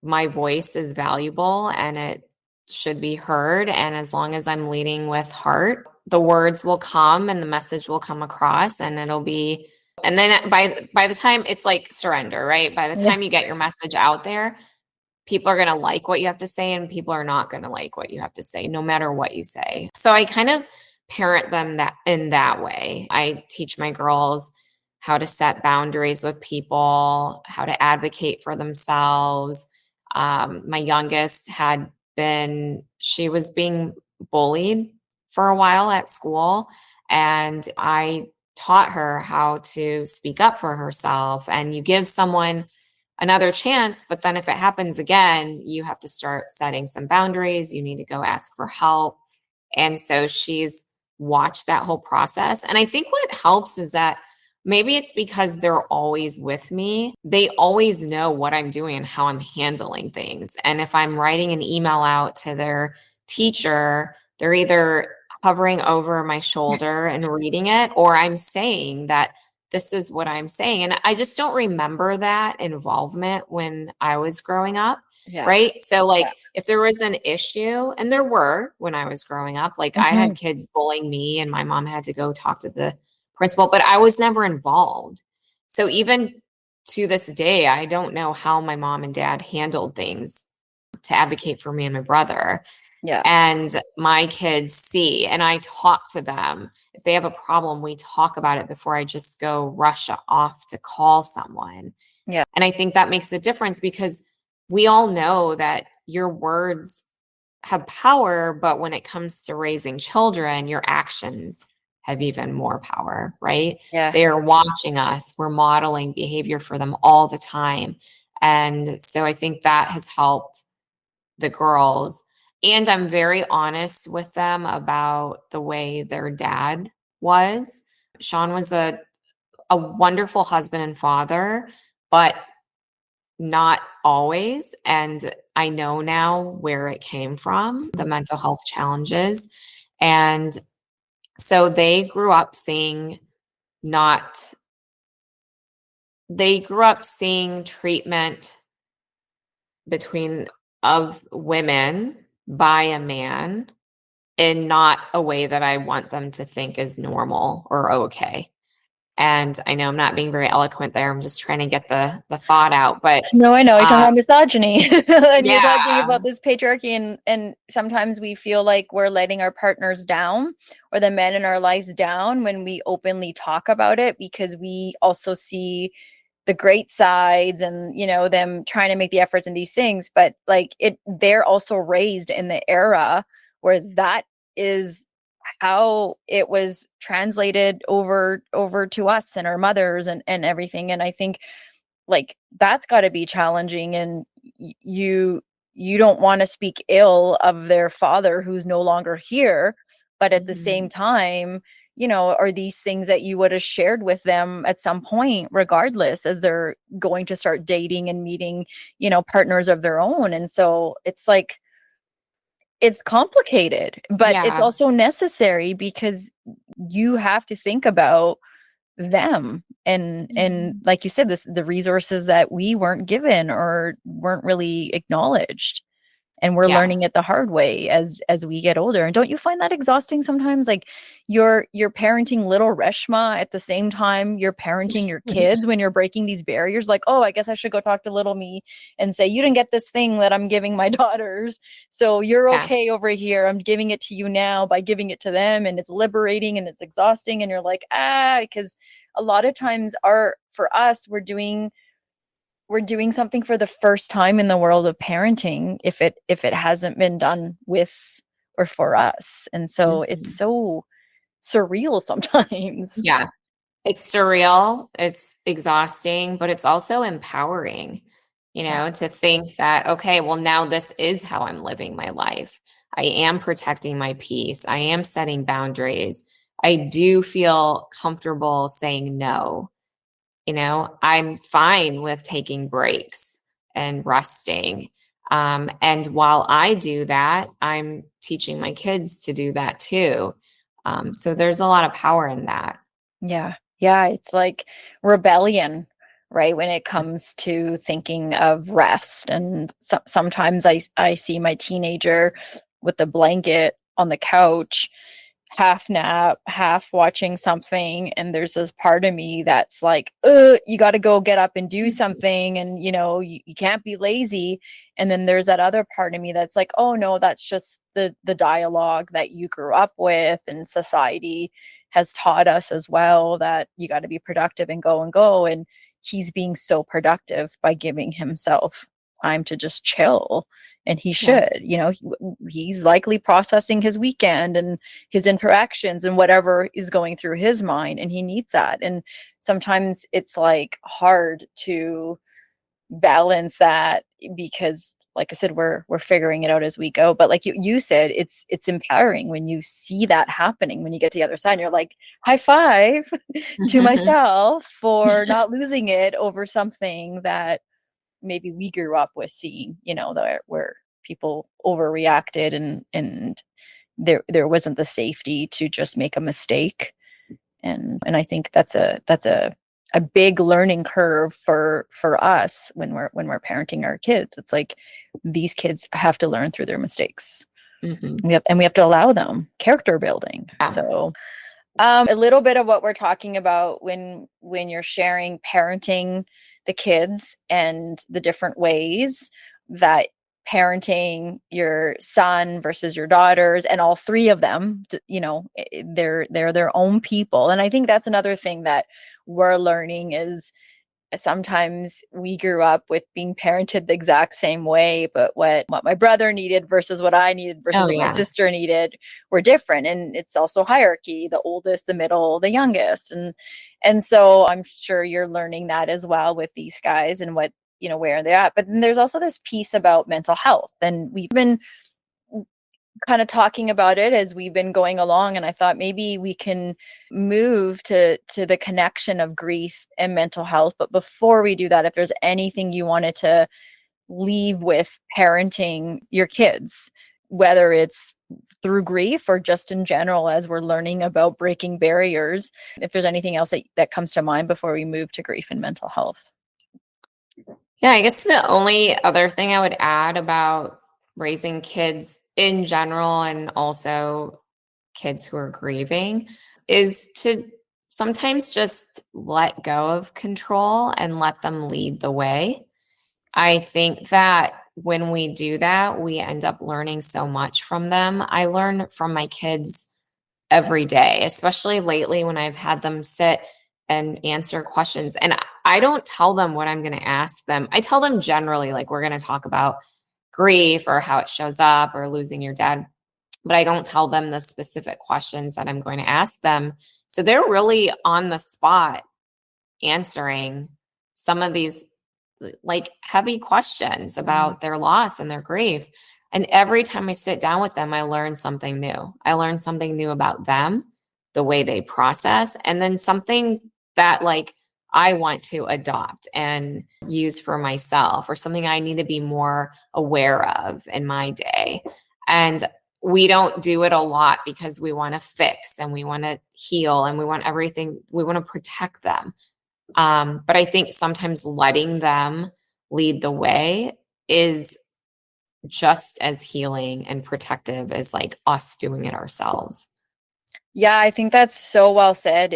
my voice is valuable and it should be heard. And as long as I'm leading with heart, the words will come and the message will come across, and it'll be, and then by the time it's like surrender, right? By the Yeah. time you get your message out there, people are going to like what you have to say and people are not going to like what you have to say no matter what you say. So I kind of parent them that in that way. I teach my girls how to set boundaries with people, how to advocate for themselves. My youngest she was being bullied for a while at school, and I taught her how to speak up for herself. And you give someone another chance, but then if it happens again, you have to start setting some boundaries. You need to go ask for help. And so she's watched that whole process. And I think what helps is that maybe it's because they're always with me. They always know what I'm doing and how I'm handling things. And if I'm writing an email out to their teacher, they're either hovering over my shoulder and reading it, or I'm saying that this is what I'm saying. And I just don't remember that involvement when I was growing up. Yeah. Right. So, Yeah. like, if there was an issue, and there were when I was growing up, like, I Hmm. had kids bullying me, and my mom had to go talk to the principal, but I was never involved. So, even to this day, I don't know how my mom and dad handled things to advocate for me and my brother. Yeah. And my kids see, and I talk to them. If they have a problem, we talk about it before I just go rush off to call someone. Yeah. And I think that makes a difference because we all know that your words have power, but when it comes to raising children, your actions have even more power, right? Yeah. They're watching us, we're modeling behavior for them all the time. And so I think that has helped the girls. And I'm very honest with them about the way their dad was. Sean was a wonderful husband and father, but not always. And I know now where it came from, the mental health challenges. And so not, they grew up seeing treatment between of women by a man in not a way that I want them to think is normal or okay. And I know I'm not being very eloquent there. I'm just trying to get the thought out. But No, I know. You're talking um, about misogyny and you're talking yeah, about this patriarchy and sometimes we feel like we're letting our partners down or the men in our lives down when we openly talk about it because we also see the great sides and them trying to make the efforts in these things, but like they're also raised in the era where that is how it was translated over to us and our mothers and everything. And I think like that's got to be challenging, and you don't want to speak ill of their father who's no longer here, but at the same mhm, time, are these things that you would have shared with them at some point regardless as they're going to start dating and meeting partners of their own. And so it's like it's complicated, but it's yeah, also necessary because you have to think about them and mhm, like you said, the resources that we weren't given or weren't really acknowledged, and we're yeah. learning it the hard way as we get older. And don't you find that exhausting sometimes, like you're parenting little Reshma at the same time you're parenting your kids when you're breaking these barriers, like, oh, I guess I should go talk to little me and say you didn't get this thing that I'm giving my daughters, so you're Yeah, okay over here, I'm giving it to you now by giving it to them. And it's liberating and it's exhausting, and you're like, because a lot of times our for us we're doing something for the first time in the world of parenting if it hasn't been done with or for us. And so it's mhm, so surreal sometimes. yeah. It's surreal, it's exhausting, but it's also empowering, Yeah. to think that, okay, well, now this is how I'm living my life. I am protecting my peace. I am setting boundaries. I do feel comfortable saying no. I'm fine with taking breaks and resting. And while I do that, I'm teaching my kids to do that too. So there's a lot of power in that. Yeah. Yeah, it's like rebellion, right? When it comes to thinking of rest. And sometimes I see my teenager with the blanket on the couch, half nap, half watching something, and there's this part of me that's like, you got to go get up and do something, and you can't be lazy. And then there's that other part of me that's like, oh no, that's just the dialogue that you grew up with, and society has taught us as well that you got to be productive and go and go. And he's being so productive by giving himself time to just chill and he Yeah. should, he's likely processing his weekend and his interactions and whatever is going through his mind, and he needs that. And sometimes it's like hard to balance that because, like I said, we're figuring it out as we go. But like you said, it's empowering when you see that happening, when you get to the other side and you're like, high five to myself for not losing it over something that maybe we grew up with seeing, where people overreacted, and there wasn't the safety to just make a mistake. And I think that's a big learning curve for us when we're parenting our kids. It's like these kids have to learn through their mistakes. Hmm. We have to allow them character building. Yeah. So a little bit of what we're talking about when you're sharing parenting the kids and the different ways that parenting your son versus your daughters, and all three of them, they're their own people. And I think that's another thing that we're learning is sometimes we grew up with being parented the exact same way, but what my brother needed versus what I needed versus Oh, what my yeah. sister needed were different. And it's also hierarchy, the oldest, the middle, the youngest. And so I'm sure you're learning that as well with these guys and what, where they're at. But then there's also this piece about mental health. And we've been kind of talking about it as we've been going along, and I thought maybe we can move to the connection of grief and mental health. But before we do that, if there's anything you wanted to leave with parenting your kids, whether it's through grief or just in general as we're learning about breaking barriers, if there's anything else that comes to mind before we move to grief and mental health. Yeah, I guess the only other thing I would add about raising kids in general and also kids who are grieving is to sometimes just let go of control and let them lead the way. I think that when we do that, we end up learning so much from them. I learn from my kids every day, especially lately when I've had them sit and answer questions. And I don't tell them what I'm going to ask them. I tell them generally, like, we're going to talk about grief or how it shows up or losing your dad, but I don't tell them the specific questions that I'm going to ask them. So they're really on the spot answering some of these like heavy questions about their loss and their grief. And every time I sit down with them, I learn something new. I learn something new about them, the way they process, and then something that like I want to adopt and use for myself, or something I need to be more aware of in my day. And we don't do it a lot because we want to fix and we want to heal and we want everything, we want to protect them. But I think sometimes letting them lead the way is just as healing and protective as like us doing it ourselves. Yeah, I think that's so well said.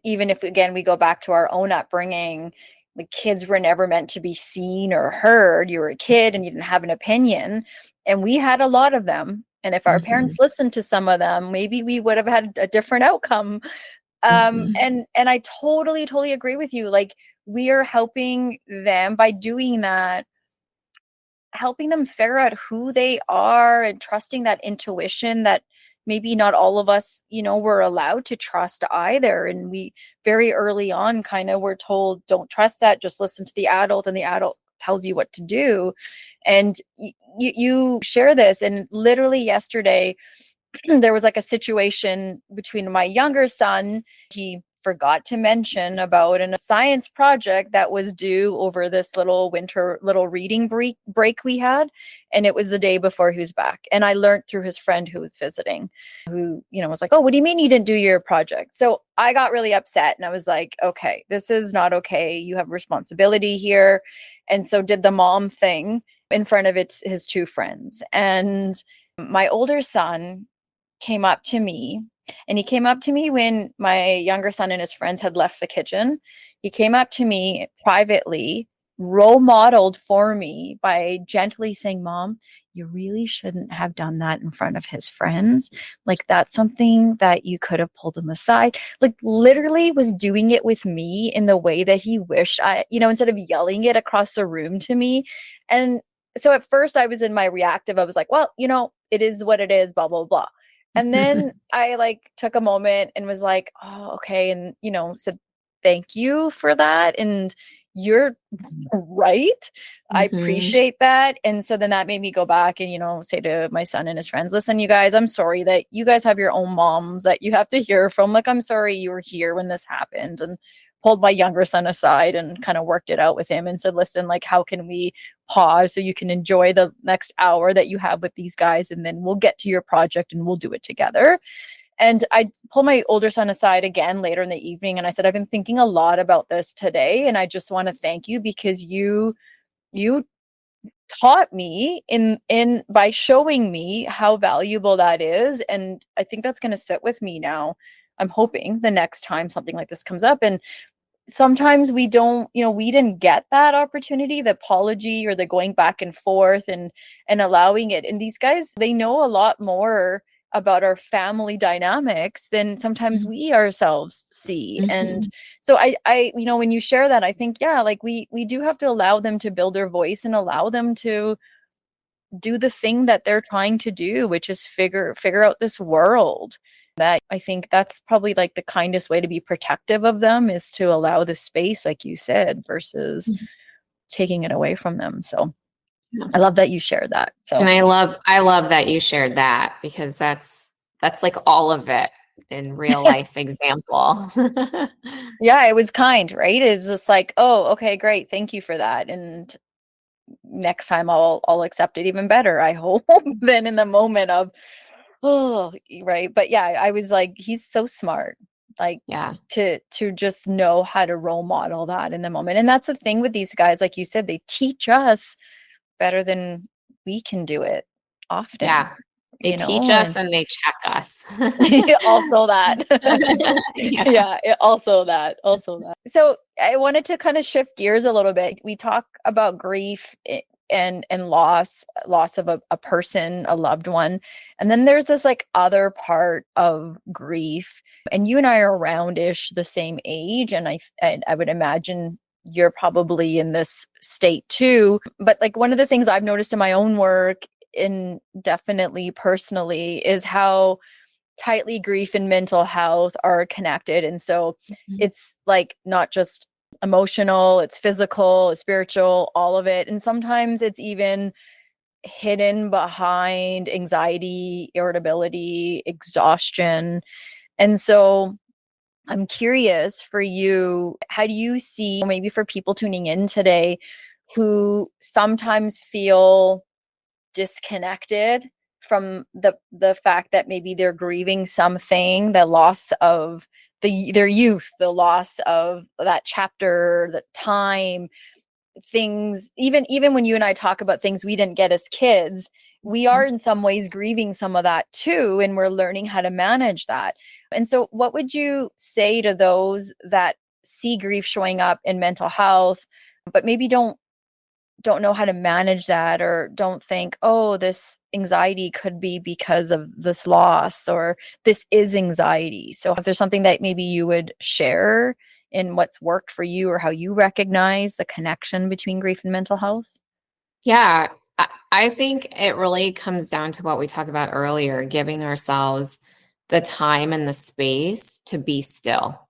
Even if again we go back to our own upbringing, the kids were never meant to be seen or heard. You were a kid and you didn't have an opinion, and we had a lot of them. And if our Mhm. parents listened to some of them, maybe we would have had a different outcome. Mhm. And I totally agree with you. Like we are helping them by doing that, helping them figure out who they are and trusting that intuition that maybe not all of us, were allowed to trust either. And we very early on kind of were told, don't trust that, just listen to the adult, and the adult tells you what to do. And you share this, and literally yesterday there was like a situation between my younger son. He forgot to mention about a science project that was due over this little winter little reading break we had, and it was the day before he was back. And I learned through his friend who was visiting, who was like, oh, what do you mean you didn't do your project? So I got really upset, and I was like, okay, this is not okay, you have responsibility here. And so did the mom thing in front of his two friends. And my older son came up to me, and he came up to me when my younger son and his friends had left the kitchen. He came up to me privately, role modeled for me by gently saying, Mom, you really shouldn't have done that in front of his friends. Like, that's something that you could have pulled him aside. Like, literally was doing it with me in the way that he wished instead of yelling it across the room to me. And so at first I was in my reactive. I was like, well, it is what it is, blah, blah, blah. And then I like took a moment and was like, oh, okay. And, said, thank you for that. And you're right. I Mhm. appreciate that. And so then that made me go back and, say to my son and his friends, listen, you guys, I'm sorry that you guys have your own moms that you have to hear from. Like, I'm sorry you were here when this happened. And pulled my younger son aside and kind of worked it out with him and said, listen, like, how can we pause so you can enjoy the next hour that you have with these guys? And then we'll get to your project and we'll do it together. And I pulled my older son aside again later in the evening and I said, I've been thinking a lot about this today. And I just want to thank you because you taught me in by showing me how valuable that is. And I think that's going to sit with me now. I'm hoping the next time something like this comes up. And sometimes we don't, we didn't get that opportunity, the apology or the going back and forth and allowing it. And these guys, they know a lot more about our family dynamics than sometimes we ourselves see. And Mhm. so I when you share that, I think, yeah, like we do have to allow them to build their voice and allow them to do the thing that they're trying to do, which is figure out this world. That I think that's probably like the kindest way to be protective of them is to allow the space, like you said, versus Mhm. taking it away from them. So Yeah. I love that you shared that. And So I love that you shared that because that's like all of it in real life example. yeah, it was kind, right? It's just like, oh, okay, great. Thank you for that. And next time I'll accept it even better, I hope, than in the moment of, oh, right. But yeah, I was like, he's so smart. Like Yeah. to just know how to role model that in the moment. And that's the thing with these guys, like you said, they teach us better than we can do it often, Yeah. They teach us and and they check us. also that. Yeah. Yeah, also that. So I wanted to kind of shift gears a little bit. We talk about grief and loss of a person, a loved one. And then there's this like other part of grief. And you and I are around-ish the same age. And I would imagine you're probably in this state too. But like one of the things I've noticed in my own work, and definitely personally, is how tightly grief and mental health are connected. And so Mhm. it's like not just emotional, it's physical, it's spiritual, all of it. And sometimes it's even hidden behind anxiety, irritability, exhaustion. And so I'm curious for you, how do you see, maybe for people tuning in today who sometimes feel disconnected from the fact that maybe they're grieving something, the loss of their youth, the loss of that chapter, the time, things, even when you and I talk about things we didn't get as kids, we are in some ways grieving some of that too, and we're learning how to manage that. And so what would you say to those that see grief showing up in mental health but maybe don't know how to manage that, or don't think, oh, this anxiety could be because of this loss, or this is anxiety? So if there's something that maybe you would share in what's worked for you, or how you recognize the connection between grief and mental health. Yeah. I think it really comes down to what we talked about earlier, giving ourselves the time and the space to be still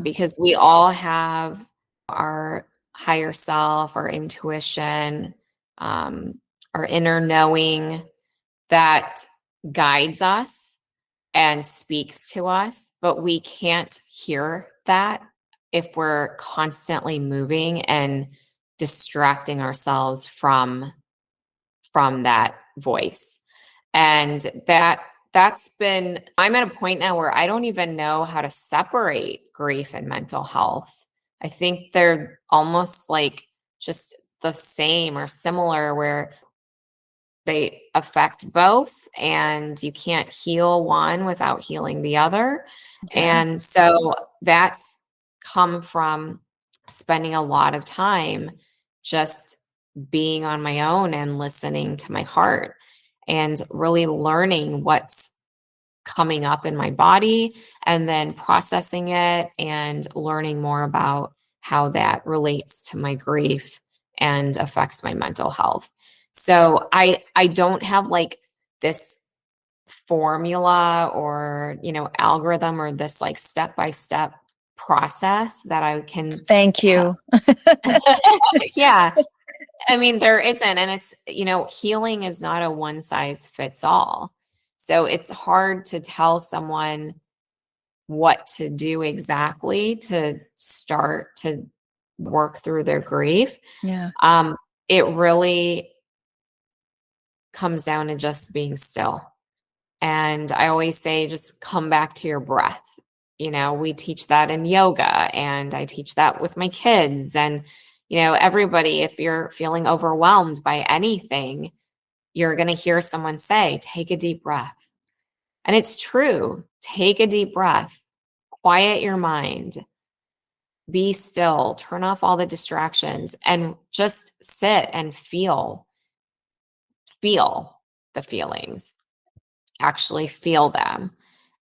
because we all have our higher self, our intuition, um, our inner knowing that guides us and speaks to us, but we can't hear that if we're constantly moving and distracting ourselves from that voice. And that's been I'm at a point now where I don't even know how to separate grief and mental health. I think they're almost like just the same or similar where they affect both and you can't heal one without healing the other. Okay. And so that's come from spending a lot of time just being on my own and listening to my heart and really learning what's coming up in my body and then processing it and learning more about how that relates to my grief and affects my mental health. So I don't have like this formula or, algorithm or this like step by step process that I can Thank tell. you. Yeah. I mean, there isn't. And it's, healing is not a one size fits all. So it's hard to tell someone what to do exactly to start to work through their grief. Yeah. It really comes down to just being still. And I always say, just come back to your breath. We teach that in yoga, and I teach that with my kids. And, everybody, if you're feeling overwhelmed by anything, you're going to hear someone say, take a deep breath. And it's true. Take a deep breath, quiet your mind, be still, turn off all the distractions, and just sit and feel the feelings, actually feel them.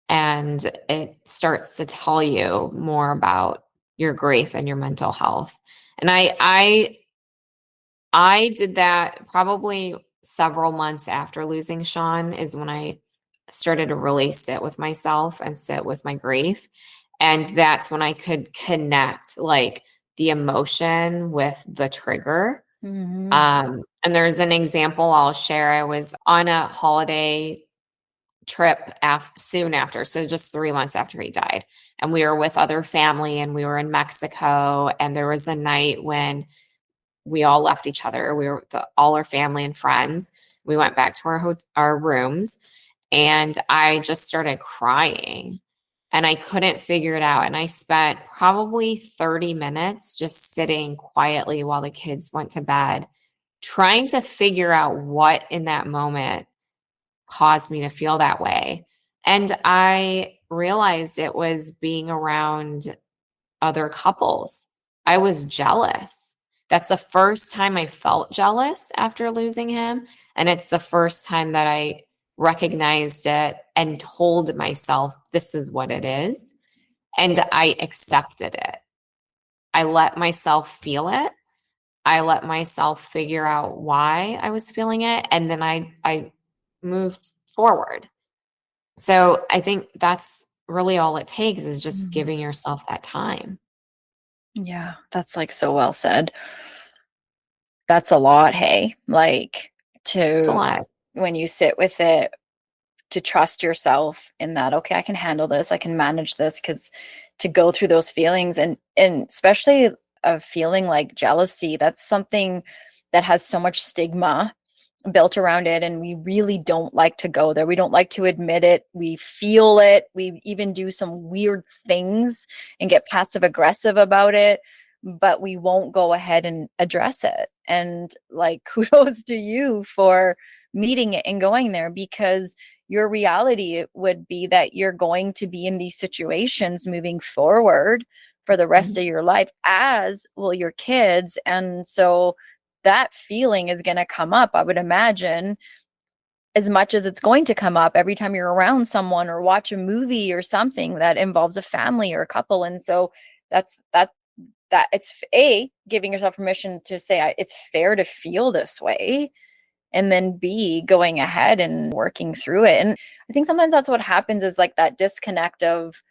And it starts to tell you more about your grief and your mental health. And I did that probably several months after losing Sean is when I started to really sit with myself and sit with my grief. And that's when I could connect like the emotion with the trigger. Hmm. And there's an example I'll share. I was on a holiday trip soon after, so just 3 months after he died, and we were with other family, and we were in Mexico, and there was a night when we all left each other. We were all our family and friends. We went back to our rooms, and I just started crying, and I couldn't figure it out. And I spent probably 30 minutes just sitting quietly while the kids went to bed, trying to figure out what in that moment caused me to feel that way. And I realized it was being around other couples. I was jealous. That's the first time I felt jealous after losing him. And it's the first time that I recognized it and told myself, this is what it is. And I accepted it. I let myself feel it. I let myself figure out why I was feeling it. And then I moved forward. So I think that's really all it takes is just Hmm. giving yourself that time. Yeah, that's like so well said. That's a lot, hey? Like It's a to lot. when you sit with it, to trust yourself in that, okay, I can handle this, I can manage this, because to go through those feelings, and especially a feeling like jealousy, that's something that has so much stigma built around it, and we really don't like to go there. We don't like to admit it. We feel it. We even do some weird things and get passive aggressive about it, but we won't go ahead and address it. And like kudos to you for meeting it and going there, because your reality would be that you're going to be in these situations moving forward for the rest Mhm. of your life, as will your kids. And so that feeling is going to come up, I would imagine, as much as it's going to come up every time you're around someone or watch a movie or something that involves a family or a couple. And so that it's a giving yourself permission to say it's fair to feel this way, and then B, going ahead and working through it. And I think sometimes that's what happens, is like that disconnect of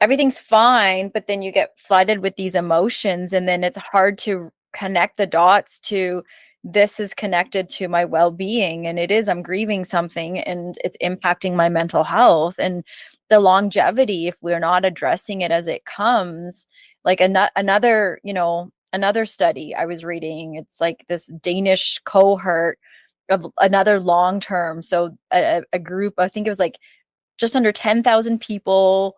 everything's fine, but then you get flooded with these emotions, and then it's hard to connect the dots to, this is connected to my well-being, and it is, I'm grieving something and it's impacting my mental health. And the longevity, if we're not addressing it as it comes, like another study I was reading, it's like this Danish cohort of another long term, so a group, I think it was like just under 10,000 people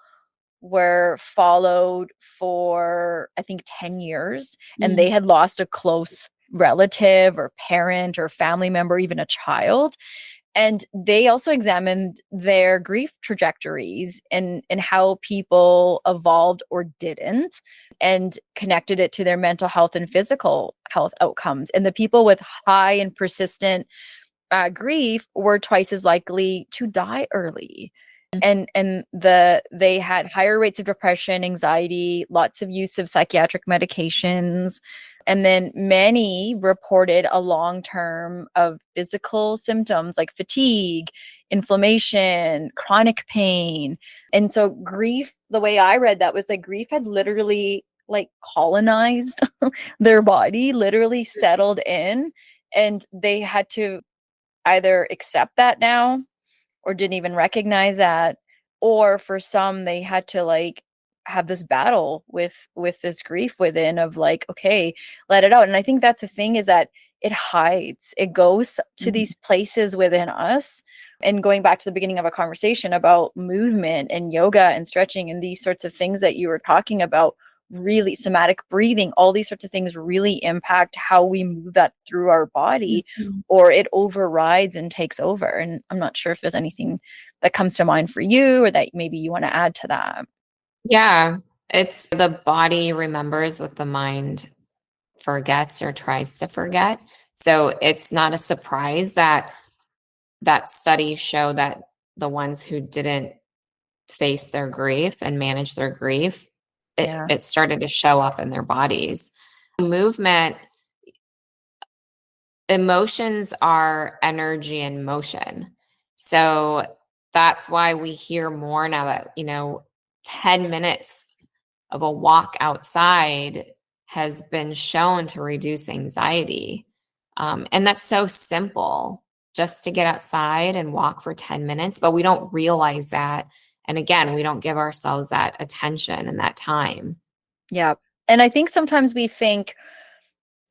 were followed for, I think, 10 years, and they Mm. had lost a close relative or parent or family member, even a child. And they also examined their grief trajectories and how people evolved or didn't, and connected it to their mental health and physical health outcomes. And the people with high and persistent grief were twice as likely to die early. And they had higher rates of depression, anxiety, lots of use of psychiatric medications, And then many reported a long term of physical symptoms like fatigue, inflammation, chronic pain. And so grief, the way I read that was like grief had literally like colonized their body, literally settled in, and they had to either accept that now or didn't even recognize that, or for some they had to like have this battle with this grief within of like, okay, let it out. And I think that's the thing, is that it hides, it goes to Mhm. these places within us. And going back to the beginning of a conversation about movement and yoga and stretching and these sorts of things that you were talking about, really somatic breathing, all these sorts of things really impact how we move that through our body, Mhm. or it overrides and takes over. And I'm not sure if there's anything that comes to mind for you or that maybe you want to add to that. Yeah, it's the body remembers what the mind forgets or tries to forget. So it's not a surprise that studies show that the ones who didn't face their grief and manage their grief, Yeah. it started to show up in their bodies. Movement, emotions are energy in motion. So that's why we hear more now that, 10 minutes of a walk outside has been shown to reduce anxiety. And that's so simple, just to get outside and walk for 10 minutes, but we don't realize that. And again, we don't give ourselves that attention and that time. Yeah. And I think sometimes we think,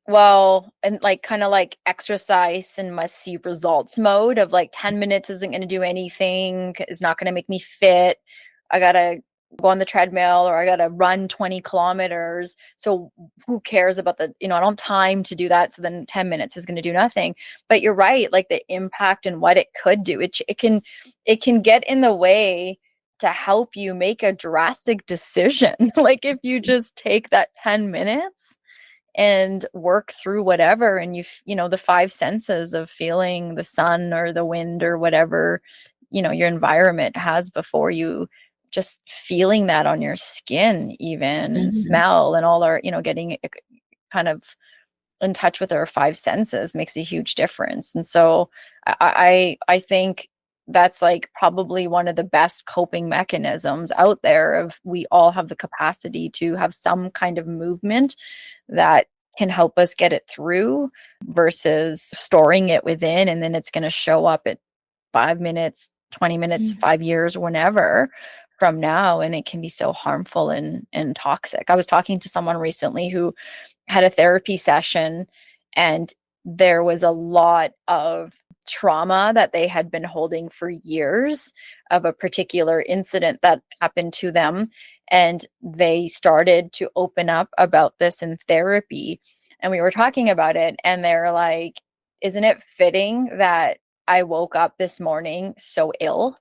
well, and like kind of like exercise and must see results mode of like 10 minutes isn't going to do anything, it's not going to make me fit. I got to go on the treadmill or I got to run 20 kilometers. So who cares about I don't have time to do that. So then 10 minutes is going to do nothing. But you're right, like the impact and what it could do. It can get in the way to help you make a drastic decision. Like if you just take that 10 minutes and work through whatever, and the five senses of feeling the sun or the wind or whatever your environment has before you, just feeling that on your skin even, and Mhm. smell, and all our getting kind of in touch with our five senses makes a huge difference. And so I think that's like probably one of the best coping mechanisms out there, of we all have the capacity to have some kind of movement that can help us get it through, versus storing it within, and then it's going to show up at 5 minutes, 20 minutes, Mhm. 5 years, whenever from now, and it can be so harmful and toxic. I was talking to someone recently who had a therapy session, and there was a lot of trauma that they had been holding for years of a particular incident that happened to them, and they started to open up about this in therapy, and we were talking about it, and they're like, isn't it fitting that I woke up this morning so ill?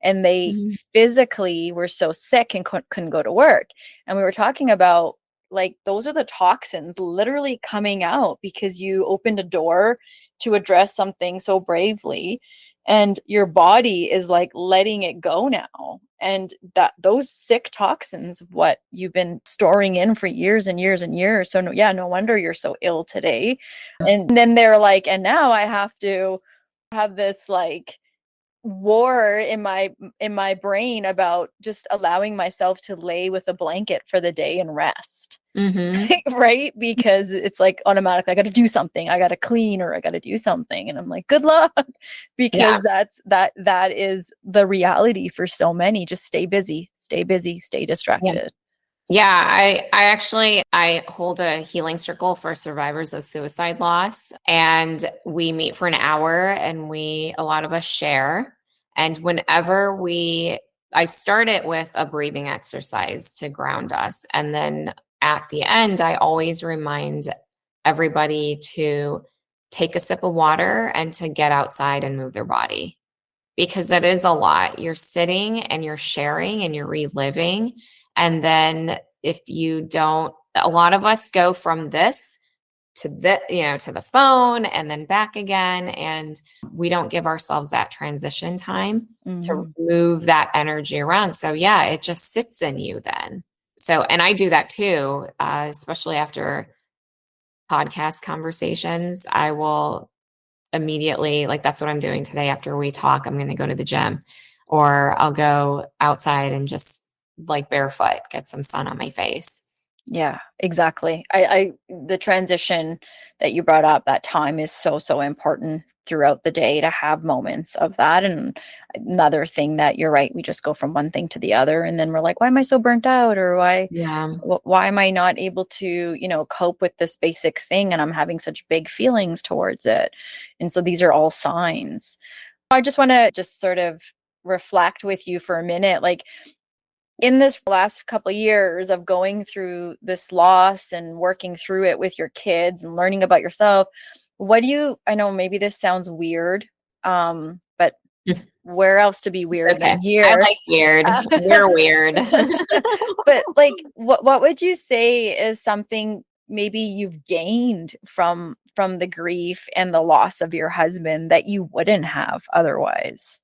And they Mhm. physically were so sick and couldn't go to work. And we were talking about, like, those are the toxins literally coming out because you opened a door to address something so bravely, and your body is like letting it go now. And that those sick toxins, what you've been storing in for years and years and years. So no, yeah, no wonder you're so ill today. And then they're like, and now I have to have this like war in my brain about just allowing myself to lay with a blanket for the day and rest. Mhm. Right, because it's like automatic, I got to do something, I got to clean, or I got to do something, and I'm like, good luck. Yeah. Because that is the reality for so many. Just stay busy, stay busy, stay Yeah. distracted. Yeah, I actually I hold a healing circle for survivors of suicide loss, and we meet for an hour and a lot of us share. And whenever I start it with a breathing exercise to ground us, and then at the end I always remind everybody to take a sip of water and to get outside and move their body, because it is a lot. You're sitting and you're sharing and you're reliving. And then if you don't, a lot of us go from this to to the phone and then back again. And we don't give ourselves that transition time to Mhm. move that energy around. So yeah, it just sits in you then. So, and I do that too, especially after podcast conversations, I will immediately, like, that's what I'm doing today after we talk. I'm going to go to the gym, or I'll go outside and just like barefoot, get some sun on my face. Yeah, exactly. The transition that you brought up, that time is so, so important throughout the day to have moments of that. And another thing that you're right, we just go from one thing to the other, and then we're like, why am I so burnt out? Or Yeah. why am I not able to, cope with this basic thing? And I'm having such big feelings towards it. And so these are all signs. I just want to just sort of reflect with you for a minute. Like, in this last couple of years of going through this loss and working through it with your kids and learning about yourself, I know maybe this sounds weird, but where else to be It's weird okay. than I here? like weird. Uh, We're weird. but like, what would you say is something maybe you've gained from the grief and the loss of your husband that you wouldn't have otherwise?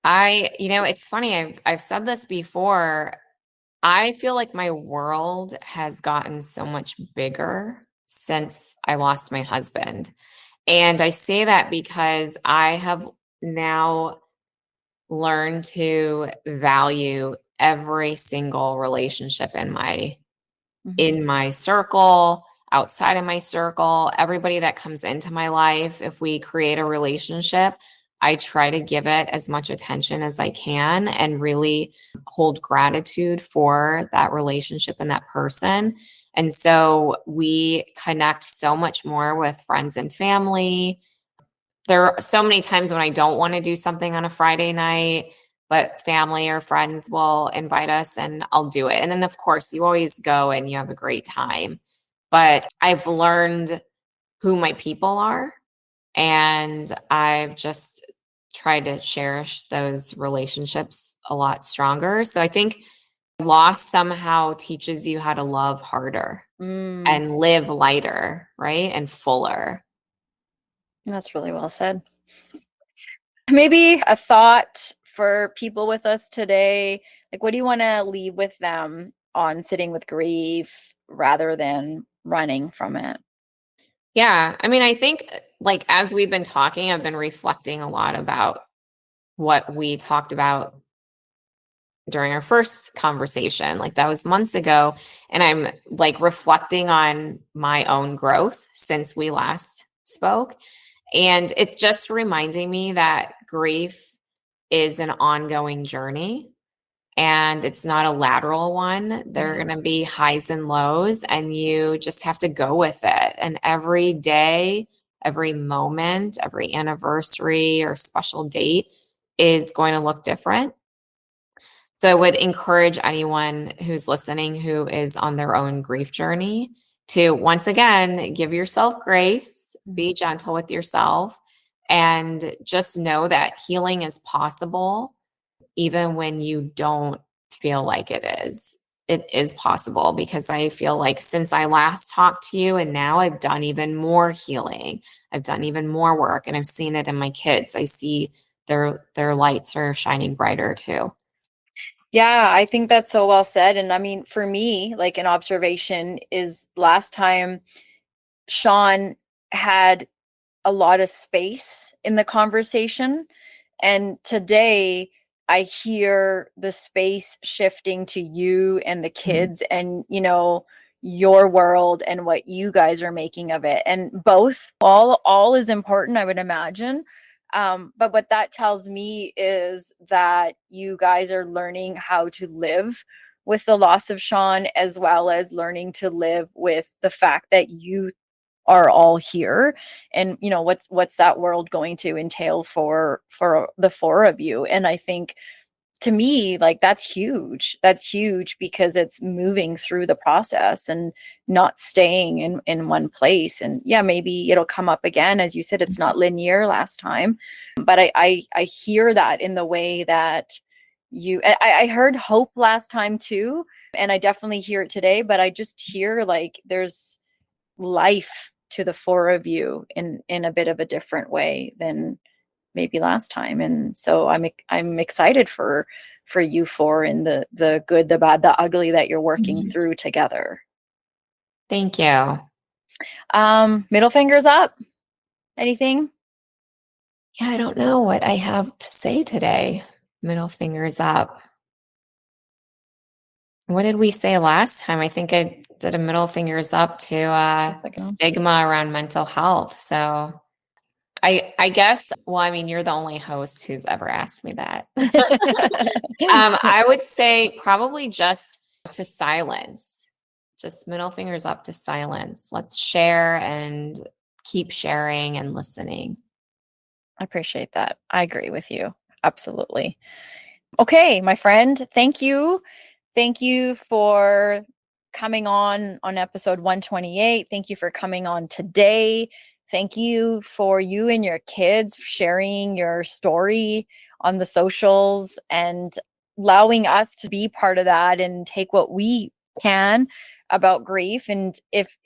It's funny. I've said this before. I feel like my world has gotten so much bigger since I lost my husband. And I say that because I have now learned to value every single relationship Mhm. in my circle, outside of my circle, everybody that comes into my life. If we create a relationship, I try to give it as much attention as I can and really hold gratitude for that relationship and that person. And so we connect so much more with friends and family. There are so many times when I don't want to do something on a Friday night, but family or friends will invite us and I'll do it. And then, of course, you always go and you have a great time. But I've learned who my people are, and I've just tried to cherish those relationships a lot stronger. So I think loss somehow teaches you how to love harder Mm, and live lighter, right? And fuller. that's really well said. Maybe a thought for people with us today. Like, what do you want to leave with them on sitting with grief rather than running from it? Yeah. I mean, I think like as we've been talking, I've been reflecting a lot about what we talked about during our first conversation. Like that was months ago. And I'm like reflecting on my own growth since we last spoke. And it's just reminding me that grief is an ongoing journey and it's not a lateral one. There are Mhm. going to be highs and lows, and you just have to go with it. And every day, every moment, every anniversary or special date is going to look different. So I would encourage anyone who's listening who is on their own grief journey to once again give yourself grace, be gentle with yourself, and just know that healing is possible even when you don't feel like it is. It is possible because I feel like since I last talked to you and now I've done even more healing. I've done even more work and I've seen it in my kids. I see their lights are shining brighter too. Yeah, I think that's so well said. And I mean, for me, like an observation is last time Sean had a lot of space in the conversation. And today I hear the space shifting to you and the Mhm. kids and, your world and what you guys are making of it. And both, all is important, I would imagine. But what that tells me is that you guys are learning how to live with the loss of Sean, as well as learning to live with the fact that you are all here, and what's that world going to entail for the four of you. And I think, to me, like, that's huge because it's moving through the process and not staying in one place. And yeah, maybe it'll come up again. As you said, it's not linear last time, but I hear that in the way that I heard hope last time too, and I definitely hear it today, but I just hear like there's life to the four of you in a bit of a different way than maybe last time. And so I'm excited for you four, and the good, the bad, the ugly that you're working Mhm. through together. Thank you. Middle fingers up. Anything? Yeah, I don't know what I have to say today. Middle fingers up. What did we say last time? I think I did a middle fingers up to Just like, stigma around mental health. So I guess, well, I mean, you're the only host who's ever asked me that. I would say probably just to silence, just middle fingers up to silence. Let's share and keep sharing and listening. I appreciate that. I agree with you. Absolutely. Okay, my friend, thank you. Thank you for coming on episode 128. Thank you for coming on today. Thank you for you and your kids sharing your story on the socials and allowing us to be part of that and take what we can about grief. And if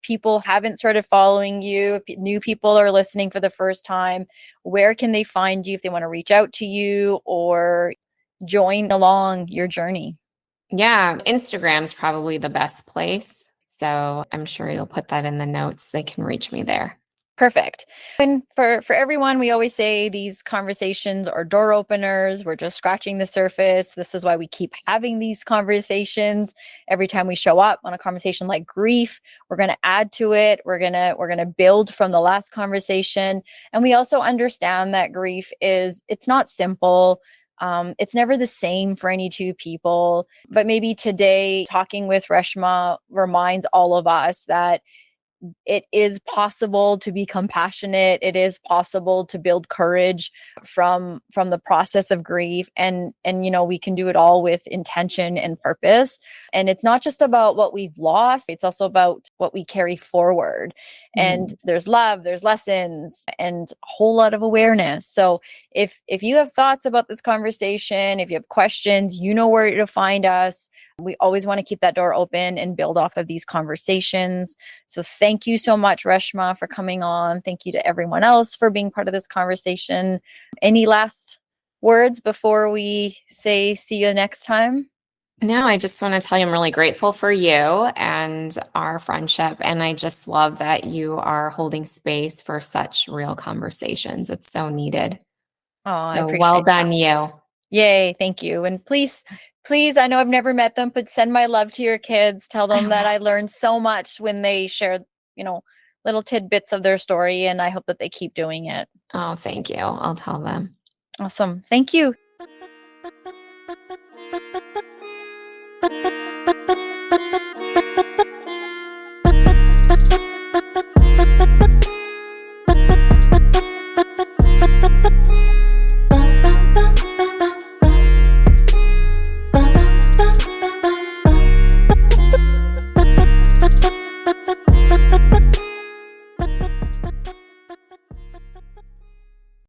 people haven't started following you, if new people are listening for the first time, where can they find you if they want to reach out to you or join along your journey? Yeah, Instagram's probably the best place. So I'm sure you'll put that in the notes. They can reach me there. Perfect. And for everyone, we always say these conversations are door openers. We're just scratching the surface. This is why we keep having these conversations. Every time we show up on a conversation like grief, we're going to add to it. We're going to build from the last conversation. And we also understand that grief it's not simple. It's never the same for any two people. But maybe today, talking with Reshma reminds all of us that it is possible to be compassionate. It is possible to build courage from the process of grief, and we can do it all with intention and purpose. And it's not just about what we've lost, it's also about what we carry forward. And Mm. there's love, there's lessons, and a whole lot of awareness. So if you have thoughts about this conversation, if you have questions, you know where to find us. We always want to keep that door open and build off of these conversations. So thank you so much, Reshma, for coming on. Thank you to everyone else for being part of this conversation. Any last words before we say see you next time? No, I just want to tell you I'm really grateful for you and our friendship. And I just love that you are holding space for such real conversations. It's so needed. Oh, I So well appreciate that. done, you. Yay, thank you. And please, I know I've never met them, but send my love to your kids. Tell I them that I will. learned so much when they shared, little tidbits of their story, and I hope that they keep doing it. Oh, thank you. I'll tell them. Awesome. Thank you.